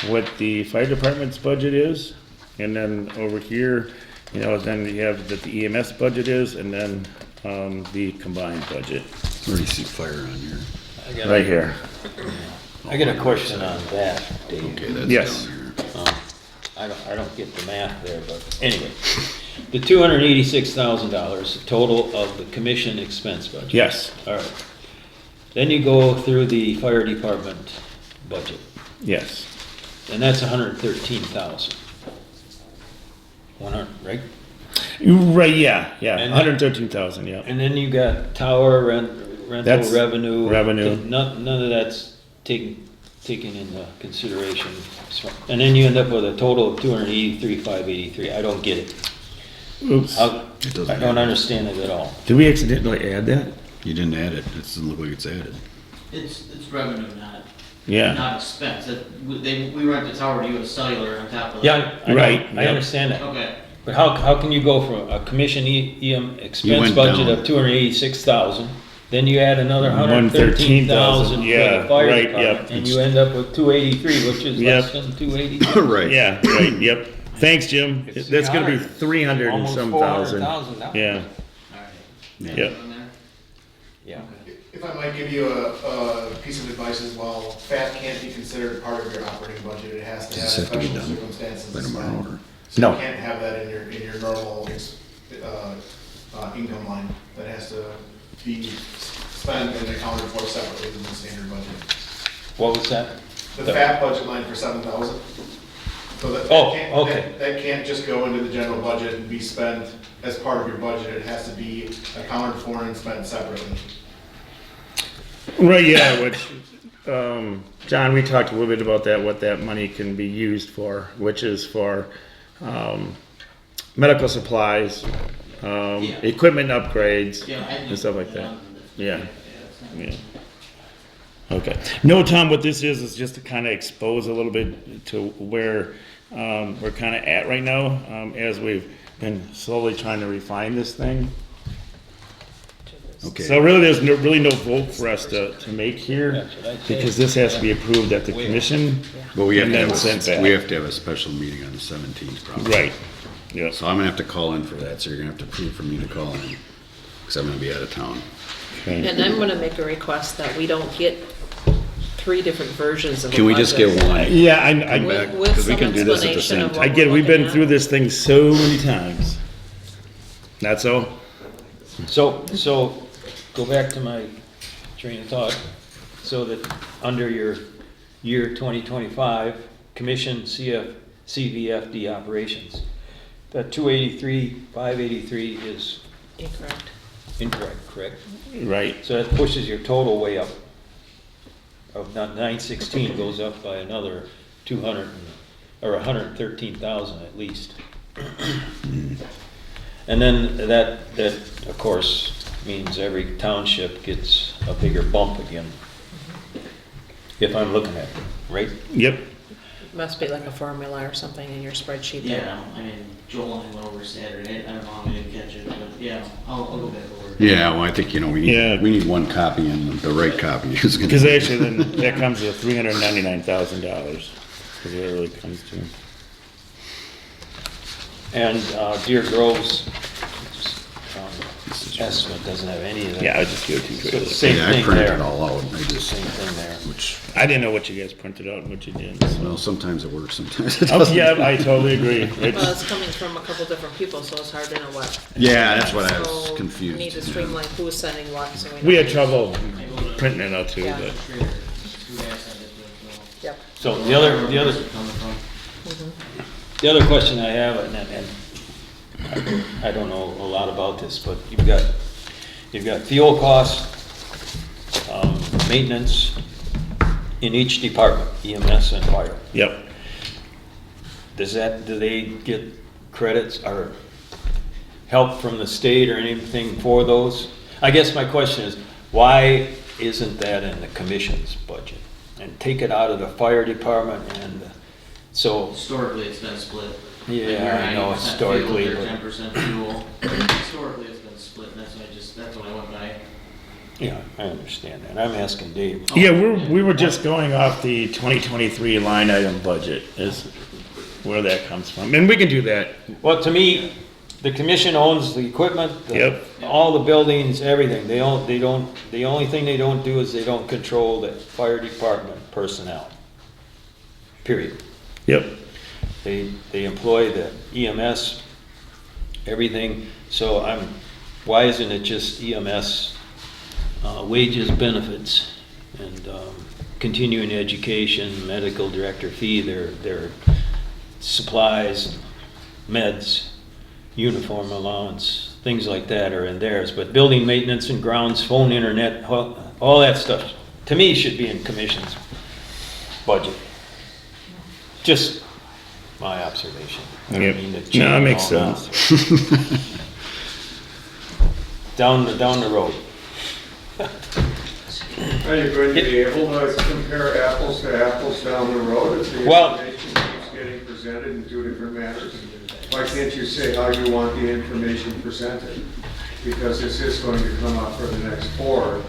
what the fire department's budget is, and then over here, then you have that the EMS budget is, and then the combined budget, Already see fire on here. right here. I got a question on that, Dave. Okay, that's Yes. down here. I don't get the math there, but anyway. The $286,000, the total of the commission expense budget. Yes, All right. Then you go through the fire department budget. yes. and that's 113,000. 100, right? Right, yeah, And then- 113,000, yeah. And then you got tower rental That's revenue. revenue. None of that's taken into consideration. And then you end up with a total of 283,583. I don't get it. Oops. I doesn't I don't add. understand it at all. Did we accidentally add that? You didn't add it. It doesn't look like it's added. It's revenue, Yeah, not expense. We rent the tower to you as cellular on top of that. Yeah, I know, Right, I yep. understand that. Okay. But how can you go from a commission EM expense went budget down. of 286,000, then you add another 113,000 for yeah, the fire right, department, yep. and you end up with 283, which is less Yep. than 283. Right. yeah, right, yep. Thanks, Jim. It's That's gonna be 300. 300 and Almost some 400,000 thousand. now. Yeah, All right. yep. On there? Yeah. If I might give you a piece of advice as well, FAT can't be considered part of your operating budget. It has to Does have this have to be special done circumstances. by tomorrow, spent. or? So No. you can't have that in your normal income line. That has to be spent and accounted for separately than the standard budget. What was that? The FAT budget line for 7,000. So that Oh, can't- okay. that can't just go into the general budget and be spent as part of your budget. It has to be accounted for and spent separately. Right, yeah, which, John, we talked a little bit about that, what that money can be used for, which is for, medical supplies, Yeah. equipment upgrades, Yeah, I and stuff like that. Yeah. that's- Yeah. Okay. No, Tom, what this is just to kind of expose a little bit to where, we're kind of at right now, as we've been slowly trying to refine this thing. Okay. So really, there's really no vote for us to make here, That's what I said. because this has to be approved at the commission. But we have And to then have, sent back. we have to have a special meeting on the 17th probably. Right, yes. So I'm gonna have to call in for that, so you're gonna have to approve for me to call in, because I'm gonna be out of town. Okay. And I'm gonna make a request that we don't get 3 different versions of a Can we just get budget. one? Yeah, I back, With 'cause we some can do this at the explanation same of time. what I get it, we're we've been looking through at. this thing so many times. That's all? So, go back to my train of thought, so that under your year 2025, Commission CVFD operations, that 283,583 is Incorrect. incorrect, correct? Right, So that pushes your total way up. Of 916 goes up by another 200, or 113,000 at least. And then that, of course, means every township gets a bigger bump again. If I'm looking at it, right? yep, Must be like a formula or something in your spreadsheet there. Yeah, I mean, Joel and I went over Saturday, I don't know how many didn't catch it, but yeah, I'll go back over it. Yeah, well, I think, we Yeah. need one copy, and the right copy is gonna. because actually then that comes to $399,000, because it really comes to. And Deer Grove's estimate doesn't have any of that. Yeah, I just give it to you So quickly. same Yeah, I thing printed there. it all out, I The just, same thing there. which, I didn't know what you guys printed out and what you didn't. so. well, sometimes it works, sometimes it Oh, doesn't. yeah, I totally agree. Well, It's, it's coming from a couple different people, so it's hard to know what. Yeah, that's what I So was confused. We need to yeah. streamline who's sending what, so we know. we had trouble printing it out too, Yeah. but. Who asked that, Yep. So the other, Where's it coming from? the other question I have, and I don't know a lot about this, but you've got fuel costs, maintenance in each department, EMS and fire. Yep. Do they get credits or help from the state or anything for those? I guess my question is, why isn't that in the commission's budget? And take it out of the fire department and, so, Historically, it's been split. Yeah, Like, you're I know 90% historically, fuel, but- they're 10% fuel. Historically, it's been split, and that's what I went by. yeah, I understand that. I'm asking Dave. Yeah, we were just going off the 2023 line item budget is where that comes from. And we can do that. Well, to me, the commission owns the equipment, Yep. all the buildings, everything. The only thing they don't do is they don't control the fire department personnel. Period. Yep. They employ the EMS, everything. So why isn't it just EMS, wages, benefits, and, continuing education, medical director fee, their supplies, meds, uniform allowance, things like that are in theirs. But building maintenance and grounds, phone, internet, all that stuff, to me, should be in commission's budget. Just my observation. I don't Yep. mean to No, it change makes all sense. that. Down the road. Are you going to be able to compare apples to apples down the road if the Well- information keeps getting presented in two different manners? Why can't you say how you want the information presented? Because this is going to come up for the next board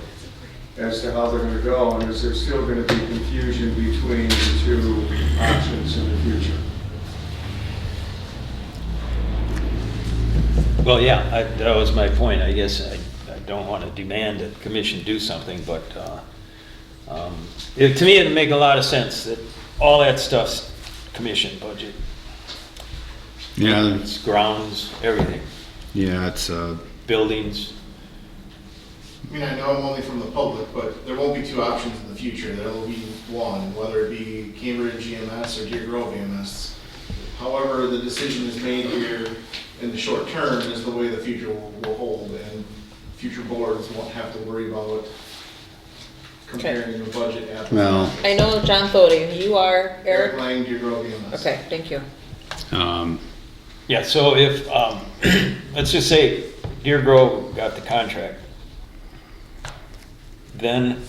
as to how they're going to go, and is there still going to be confusion between the two options in the future? Well, yeah, that was my point. I guess I don't want to demand that the commission do something, but to me, it'd make a lot of sense that all that stuff's commission budget. Yeah, It's grounds, everything, yeah, it's, buildings. I mean, I know I'm only from the public, but there won't be two options in the future. There will be one, whether it be Cambridge EMS or Deer Grove EMS. However, the decision is made here in the short term is the way the future will hold, and future boards won't have to worry about comparing the budget apples. well, I know John Thode, you are Eric Eric? Lang, Deer Grove EMS. Okay, thank you. Yeah, so if, let's just say Deer Grove got the contract, then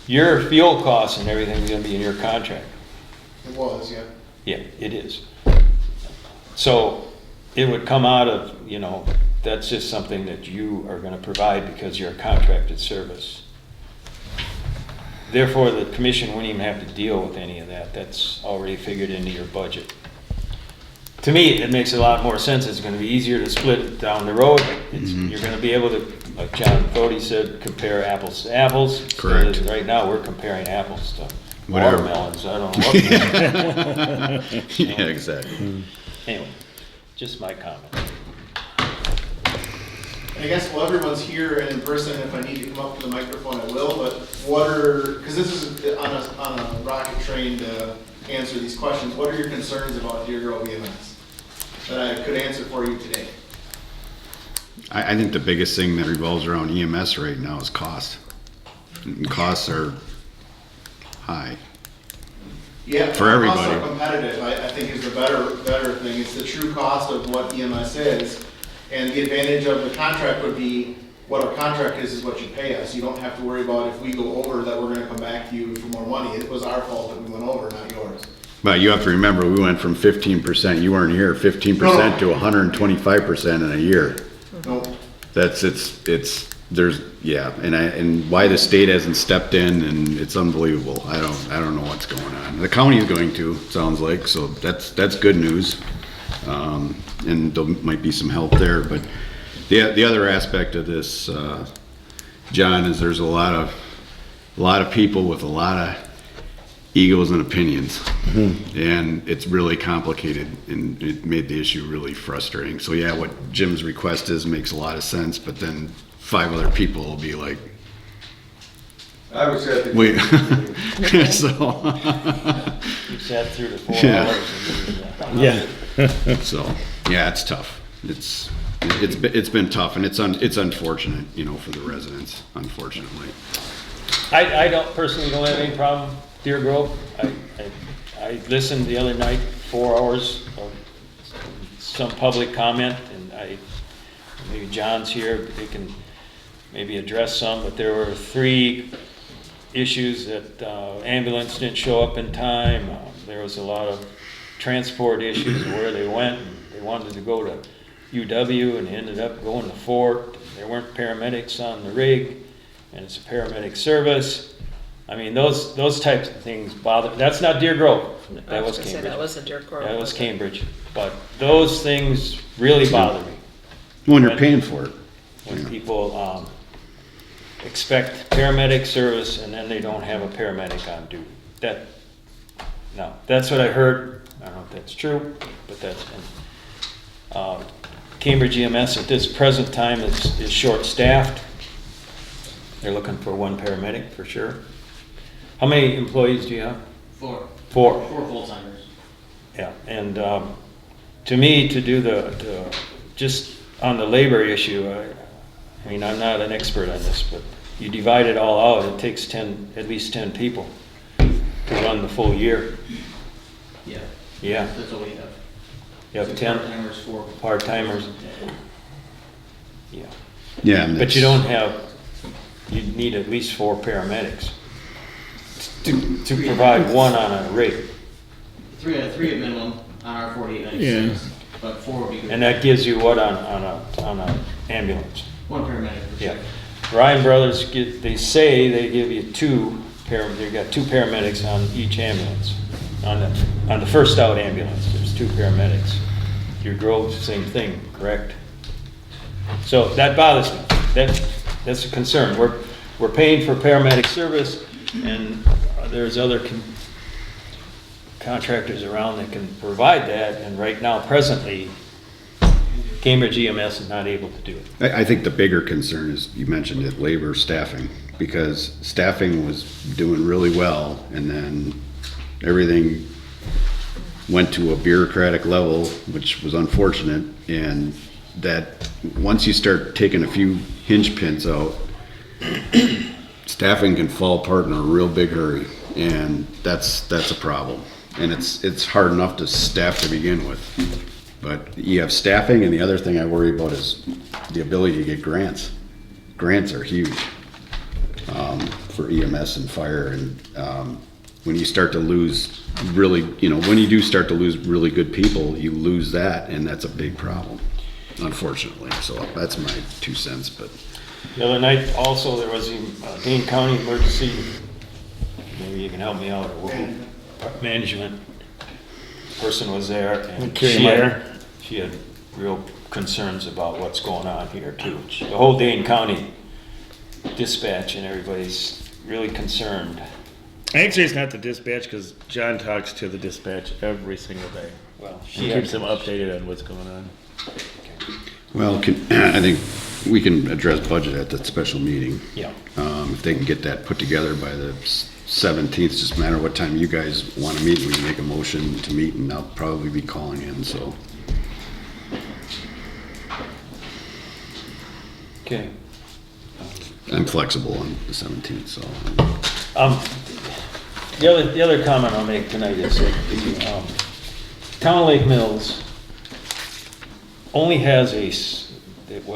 your fuel costs and everything is gonna be in your contract. It was, yeah. Yeah, it is. So it would come out of, that's just something that you are gonna provide because you're a contracted service. Therefore, the commission wouldn't even have to deal with any of that. That's already figured into your budget. To me, it makes a lot more sense. It's gonna be easier to split it down the road. You're gonna be able to, like John Thode said, compare apples to apples. Correct. Right now, we're comparing apples to Whatever. watermelons. I don't know what. yeah, exactly. Anyway, just my comment. I guess while everyone's here and in person, if I need to come up to the microphone, I will, but what are, because this is on a rocket train to answer these questions, what are your concerns about Deer Grove EMS that I could answer for you today? I think the biggest thing that revolves around EMS right now is cost. And costs are high. Yeah, For costs everybody. are competitive, I think is the better thing, it's the true cost of what EMS is. And the advantage of the contract would be, what our contract is what you pay us. You don't have to worry about if we go over that we're gonna come back to you for more money. It was our fault that we went over, not yours. But you have to remember, we went from 15%, you weren't here, 15% to 125% in a year. No, That's, there's, yeah, and why the state hasn't stepped in, and it's unbelievable. I don't know what's going on. The county is going to, sounds like, so that's good news. And there might be some help there, but the other aspect of this, John, is there's a lot of people with a lot of egos and opinions. And it's really complicated, and it made the issue really frustrating. So yeah, what Jim's request is makes a lot of sense, but then 5 other people will be like, I was at the. wait, so, You sat through the 4 Yeah. hours. Yeah. so, yeah, it's tough. It's been tough, and it's unfortunate, for the residents, unfortunately. I personally don't have any problem, Deer Grove. I listened the other night, 4 hours of some public comment, and maybe John's here, but they can maybe address some, but there were 3 issues that ambulance didn't show up in time. There was a lot of transport issues where they went. They wanted to go to UW and ended up going to Fort. There weren't paramedics on the rig, and it's a paramedic service. I mean, those types of things bother. That's not Deer Grove. That was gonna say, Cambridge. that wasn't Deer Grove. That was Cambridge. But those things really bother me When you're paying for it. when people expect paramedic service and then they don't have a paramedic on duty. That's what I heard. I don't know if that's true, but that's been. Cambridge EMS at this present time is short-staffed. They're looking for 1 paramedic for sure. How many employees do you have? 4 Four. full-timers. Yeah, and to me, to do just on the labor issue, I mean, I'm not an expert on this, but you divide it all out, it takes at least 10 people to run the full year. Yeah, Yeah, that's what we have. you have 6 10 part-timers, 4. part-timers. Yeah, Yeah. and but you that's- don't have, you need at least 4 paramedics to provide one on a rig. 3 at minimum on our 4896, but 4 would be good. And that gives you what on a ambulance? 1 paramedic per Yeah. shift. Ryan Brothers they say they give you they've got 2 paramedics on each ambulance. On the first out ambulance, there's 2 paramedics. Your Grove, same thing, correct? So that bothers me. That's a concern. We're paying for paramedic service, and there's other contractors around that can provide that, and right now, presently, Cambridge EMS is not able to do it. I think the bigger concern is, you mentioned it, labor staffing, because staffing was doing really well, and then everything went to a bureaucratic level, which was unfortunate, and that, once you start taking a few hinge pins out, staffing can fall apart in a real big hurry, and that's a problem. And it's hard enough to staff to begin with. But you have staffing, and the other thing I worry about is the ability to get grants. Grants are huge for EMS and fire, and when you start to lose really, when you do start to lose really good people, you lose that, and that's a big problem, unfortunately. So that's my 2 cents, but. The other night, also, there was the Dane County emergency, maybe you can help me out, management person was there, and Carrie Meyer? she had real concerns about what's going on here too. The whole Dane County dispatch and everybody's really concerned. Actually, it's not the dispatch, because John talks to the dispatch every single day. Well, He keeps them updated on what's going on. Well, I think we can address budget at that special meeting. Yeah. If they can get that put together by the 17th, just a matter of what time you guys want to meet, we can make a motion to meet, and I'll probably be calling in, so. Okay. I'm flexible on the 17th, so. The other comment I'll make tonight is that the Town of Lake Mills only has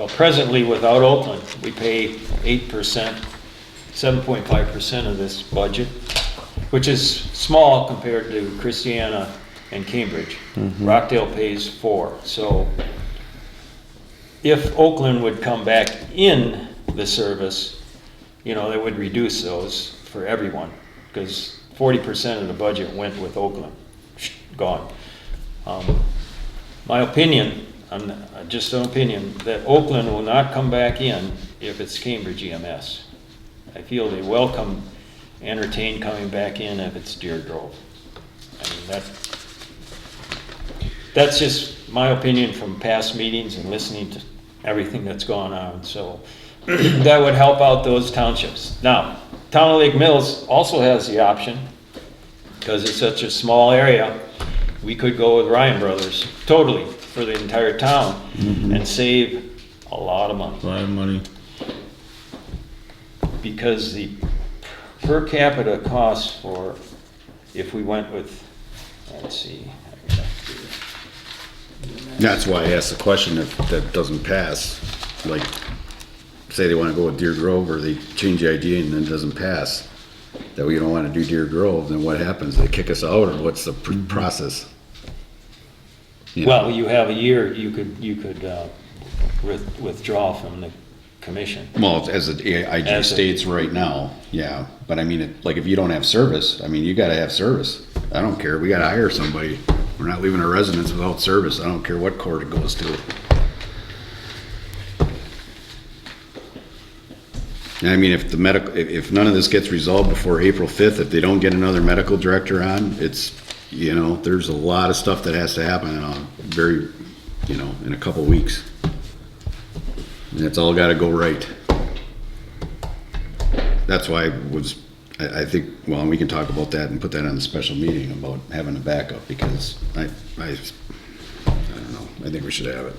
presently without Oakland, we pay 8%, 7.5% of this budget, which is small compared to Christiana and Cambridge. Rockdale pays 4%. So if Oakland would come back in the service, they would reduce those for everyone, because 40% of the budget went with Oakland, gone. My opinion, just an opinion, that Oakland will not come back in if it's Cambridge EMS. I feel they welcome, entertain coming back in if it's Deer Grove. I mean, that's just my opinion from past meetings and listening to everything that's gone on, so that would help out those townships. Now, Town of Lake Mills also has the option, because it's such a small area, we could go with Ryan Brothers totally for the entire town and save a lot of money. A lot of money. Because the per capita cost for, if we went with, let's see. That's why I asked the question, if that doesn't pass, like, say they want to go with Deer Grove, or they change the idea and then it doesn't pass, that we don't want to do Deer Grove, then what happens? They kick us out, or what's the process? You know? Well, you have a year, you could withdraw from the commission. Well, as the IG As a- states right now, yeah, but I mean, like, if you don't have service, I mean, you gotta have service. I don't care, we gotta hire somebody. We're not leaving our residents without service, I don't care what court it goes to. And I mean, if none of this gets resolved before April 5th, if they don't get another medical director on, it's, there's a lot of stuff that has to happen in in a couple weeks. And it's all gotta go right. That's why I was I think, well, and we can talk about that and put that on the special meeting about having a backup, because I don't know, I think we should have it.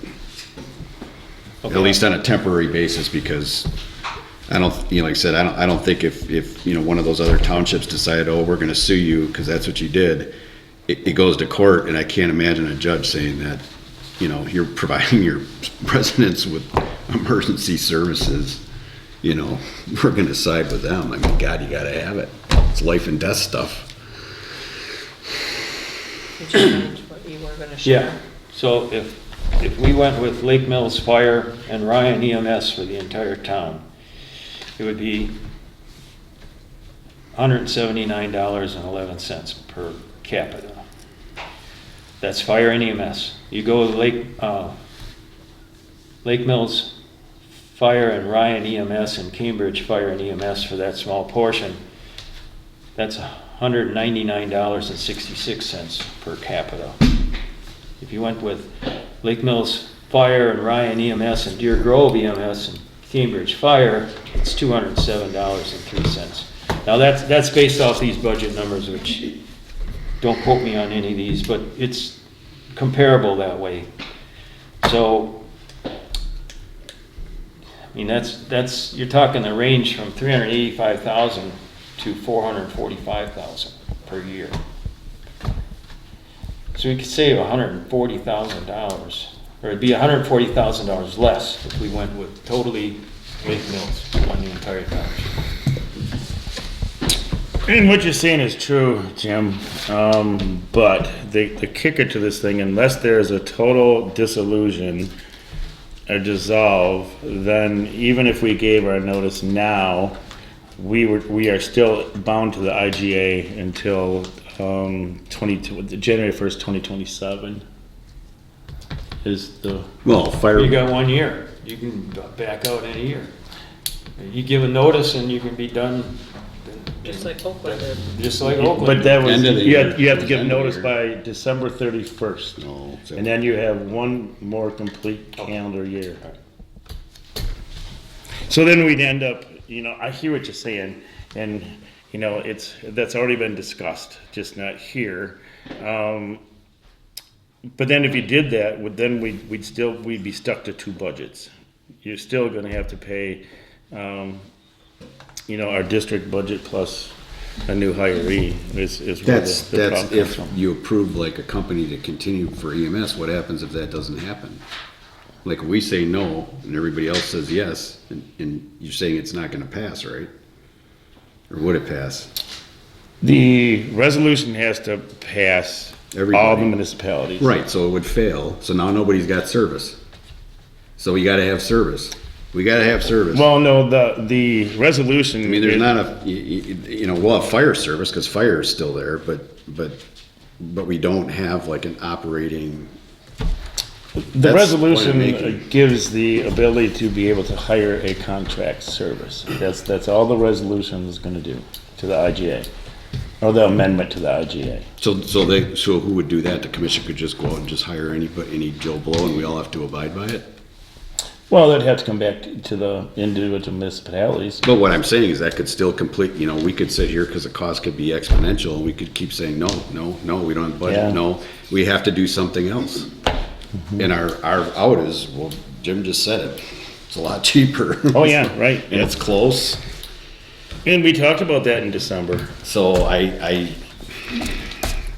At least on a temporary basis, because I don't, like I said, I don't think if, one of those other townships decided, oh, we're gonna sue you because that's what you did, it goes to court, and I can't imagine a judge saying that, you're providing your residents with emergency services, we're gonna side with them. I mean, God, you gotta have it. It's life and death stuff. Did you find what you were gonna share? Yeah, so if we went with Lake Mills Fire and Ryan EMS for the entire town, it would be $179.11 per capita. That's fire and EMS. You go with Lake Mills Fire and Ryan EMS and Cambridge Fire and EMS for that small portion, that's $199.66 per capita. If you went with Lake Mills Fire and Ryan EMS and Deer Grove EMS and Cambridge Fire, it's $207.03. Now that's based off these budget numbers, which, don't quote me on any of these, but it's comparable that way. So, I mean, that's you're talking a range from $385,000 to $445,000 per year. So we could save $140,000, or it'd be $140,000 less if we went with totally Lake Mills on the entire township. And what you're saying is true, Jim, but the kicker to this thing, unless there's a total dissolution or dissolve, then even if we gave our notice now, we are still bound to the IGA until January 1st, 2027 is the... Well, fire. You got 1 year. You can back out in a year. You give a notice and you can be done. Just like Oakland did. Just like Oakland. But that was, End of the you year. have to give End of the notice year. by December 31st. No, so- And then you have one more complete calendar year. So then we'd end up, I hear what you're saying, and, that's already been discussed, just not here. But then if you did that, we'd be stuck to two budgets. You're still gonna have to pay, our district budget plus a new hiree is where That's the problem comes if from. you approve like a company to continue for EMS, what happens if that doesn't happen? Like we say no, and everybody else says yes, and you're saying it's not gonna pass, right? Or would it pass? The resolution has to pass all Everybody. the municipalities. Right, so it would fail, so now nobody's got service. So we gotta have service. We gotta have service. Well, no, the resolution. I mean, there's not a, we'll have fire service, cause fire is still there, but we don't have like an operating. The That's the point I'm resolution making. gives the ability to be able to hire a contract service. That's all the resolution is gonna do to the IGA, or the amendment to the IGA. So who would do that? The commission could just go out and just hire any Joe Blow, and we all have to abide by it? Well, that'd have to come back to the individual municipalities. But what I'm saying is that could still complete, we could sit here, cause the cost could be exponential, and we could keep saying, no, we don't have budget, Yeah. no, we have to do something else. And our out is, well, Jim just said it, it's a lot cheaper. Oh, yeah, right. And it's close. And we talked about that in December. So I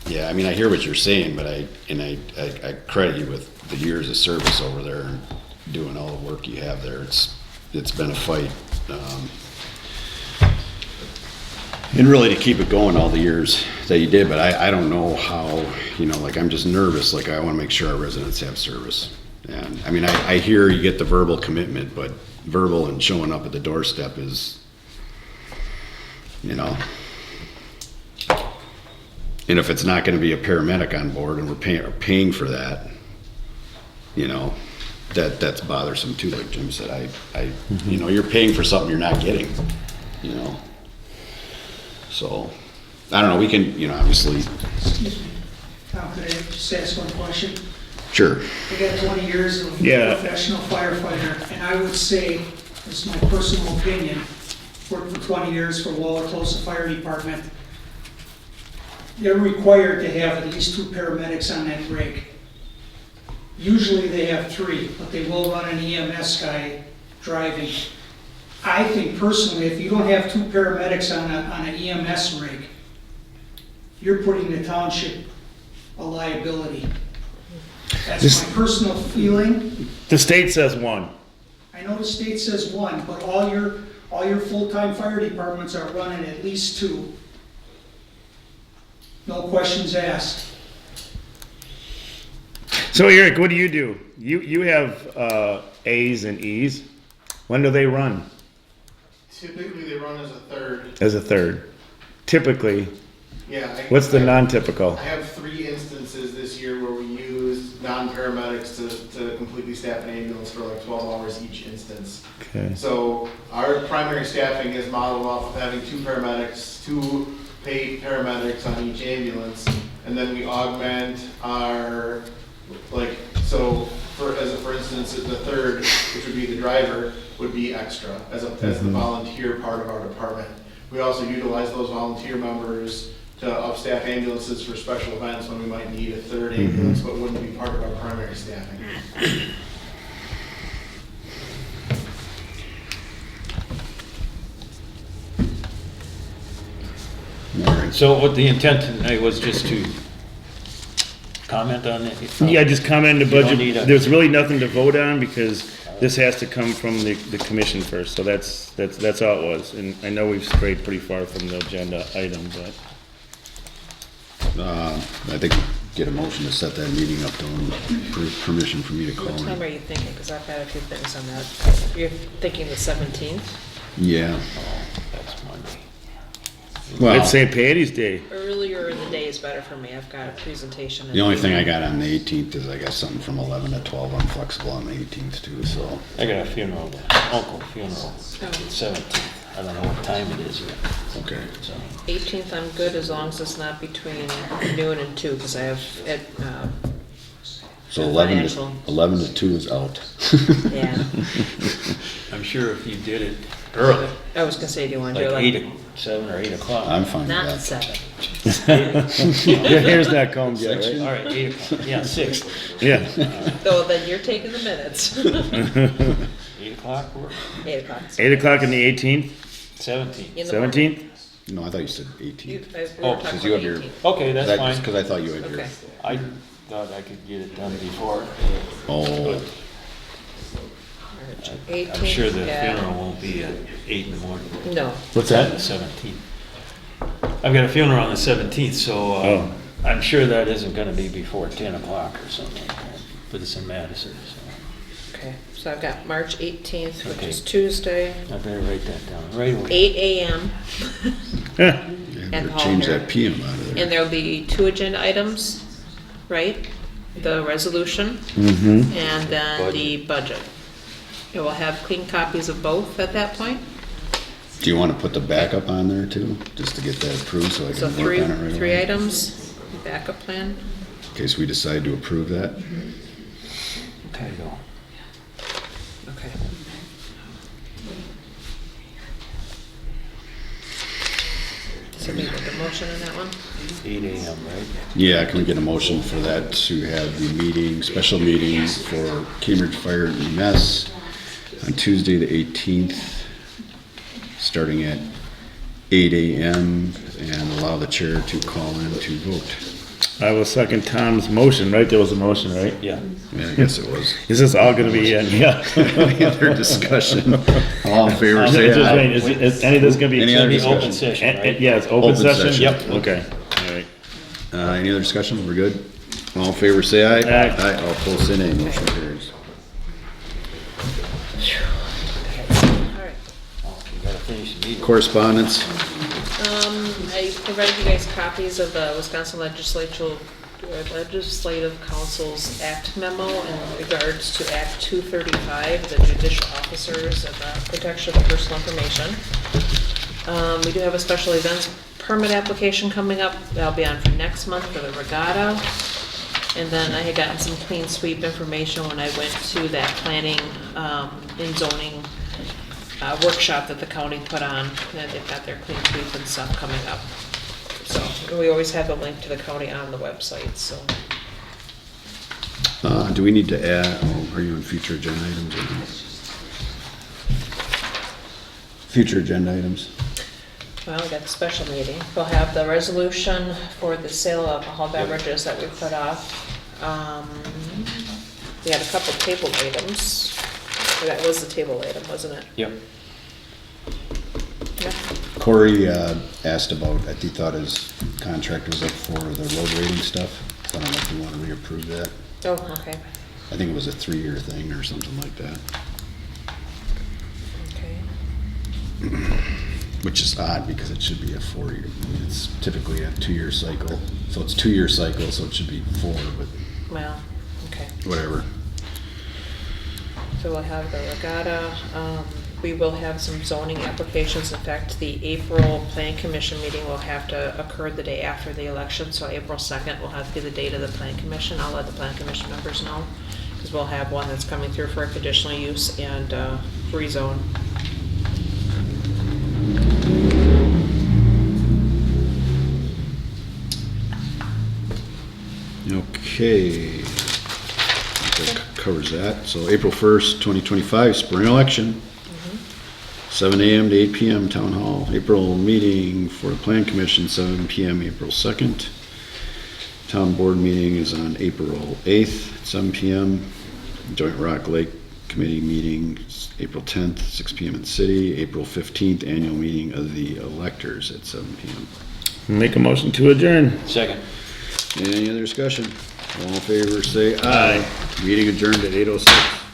hear what you're saying, but I credit you with the years of service over there and doing all the work you have there. It's been a fight. And really to keep it going all the years that you did, but I don't know how, I'm just nervous, I wanna make sure our residents have service. And, I hear you get the verbal commitment, but verbal and showing up at the doorstep is, And if it's not gonna be a paramedic on board and we're paying for that, that's bothersome too, like Jim said. You're paying for something you're not getting, So, I don't know, we can, obviously, Excuse me. Tom, could I just ask one question? sure. I got 20 years of Yeah. professional firefighter, and I would say, this is my personal opinion, worked for 20 years for Waller Tulsa Fire Department. They're required to have at least 2 paramedics on that rig. Usually they have 3, but they will run an EMS guy driving. I think personally, if you don't have 2 paramedics on an EMS rig, you're putting the township a liability. That's my personal feeling. The state says 1. I know the state says 1, but all your full-time fire departments are running at least 2. No questions asked. So Eric, what do? You have A's and E's. When do they run? Typically, they run as a third. As a third. Typically. Yeah. What's the non-typical? I have 3 instances this year where we used non-paramedics to completely staff an ambulance for like 12 hours each instance. Okay. So our primary staffing is modeled off of having 2 paramedics, 2 paid paramedics on each ambulance, and then we augment our, like, so for instance, the third, which would be the driver, would be extra as the volunteer part of our department. We also utilize those volunteer members to upstaff ambulances for special events when we might need a third ambulance, but wouldn't be part of our primary staffing. All right. So what the intent tonight was just to comment on it? Yeah, just comment on the You don't need a- budget. There's really nothing to vote on because this has to come from the commission first. So that's all it was. And I know we've strayed pretty far from the agenda item, but. I think get a motion to set that meeting up to for permission for me to call What time in. are you thinking? Because I've got a few things on that. You're thinking the 17th? Yeah. That's Monday. Well, It's St. Patty's Day. Earlier in the day is better for me. I've got a presentation. the only thing I got on the 18th is I got something from 11 to 12. I'm flexible on the 18th too, so. I got a funeral, uncle funeral, 17th. I don't know what time it is yet. Okay. So 18th, I'm good as long as it's not between noon and 2, because I have, So 11 financial. to 11 to 2 is out. yeah. I'm sure if you did it early, I was gonna say, do you want to do like it 7 or 8 o'clock. I'm fine with not that. 7? Your hair's not combed yet, right? All right, 8 o'clock, yeah, 6. Yeah. So then you're taking the minutes. 8 o'clock work? 8 o'clock. 8 o'clock on the 18th, 17th. In the morning. 17th? No, I thought you said You, 18th. we were Oh, talking because you have about your- 18th. Okay, that's fine. Because I thought you had your. Okay. I thought I could get it done before. Oh, I'm sure the yeah. funeral won't be at 8 in the morning. No, What's On the that? 17th. I've got a funeral on the 17th, so Oh. I'm sure that isn't gonna be before 10 o'clock or something like that. But it's in Madison, so okay, so I've got March 18th, which Okay. is Tuesday, I better write that down right away. 8 AM. Yeah. you And better Hall change here. that PM out of there. And there'll be 2 agenda items, right? The resolution Mm-hmm. and then the budget. And we'll have clean copies of both at that point. Do you want to put the backup on there too, just to get that approved so I So can work on it right away? 3 items, backup plan. In case we decide to approve that. Okay, go. Okay. Somebody make a motion on that one? 8 AM, right? Yeah, can we get a motion for that to have the meeting, special meeting for Cambridge Fire and EMS on Tuesday, the 18th, starting at 8 AM, and allow the chair to call in to vote. I will second Tom's motion, right? There was a motion, right? Yeah. Yeah, I guess it was. Is this all gonna be in? Yeah. Any other discussion? All in favor, Just say wait, aye. is any of this gonna be? Any other It'll be discussion? open session, right? Yeah, it's open Open session? session. Yep. Okay, all right. Any other discussion? We're good? All in favor, say aye. Aye. Aye, all opposed, say nay. Motion carries. All right. Oh, you gotta finish the meeting. Correspondence? I provided you guys copies of the Wisconsin Legislative Council's Act memo in regards to Act 235, the judicial officers and the protection of personal information. We do have a special events permit application coming up. That'll be on for next month for the regatta. And then I had gotten some clean sweep information when I went to that planning and zoning workshop that the county put on, and they've got their clean sweep and stuff coming up. So, we always have the link to the county on the website, so. Do we need to add, are you in future agenda items or no? Future agenda items? Well, we got the special meeting. We'll have the resolution for the sale of alcohol beverages that we put off. We had a couple table items. That was the table item, wasn't it? Yep. Yeah. Corey asked about, he thought his contract was up for the road rating stuff. So I don't know if you want to reapprove that. Oh, okay. I think it was a 3-year thing or something like that, Okay. which is odd because it should be a 4-year. It's typically a 2-year cycle. So it's 2-year cycle, so it should be 4, but Well, okay. whatever. So we'll have the regatta. We will have some zoning applications. In fact, the April Plan Commission meeting will have to occur the day after the election, so April 2nd will have to be the date of the Plan Commission. I'll let the Plan Commission members know, because we'll have one that's coming through for a conditional use and rezone. Okay. That covers that. So April 1st, 2025, spring election. 7 a.m. to 8 p.m. Town Hall. April meeting for the Plan Commission, 7 p.m. April 2nd. Town Board meeting is on April 8th, 7 p.m. Joint Rock Lake Committee meeting, April 10th, 6 p.m. in City. April 15th, annual meeting of the electors at 7 p.m. Make a motion to adjourn. Second. Any other discussion? All in favor, say aye. Meeting adjourned at 8:06.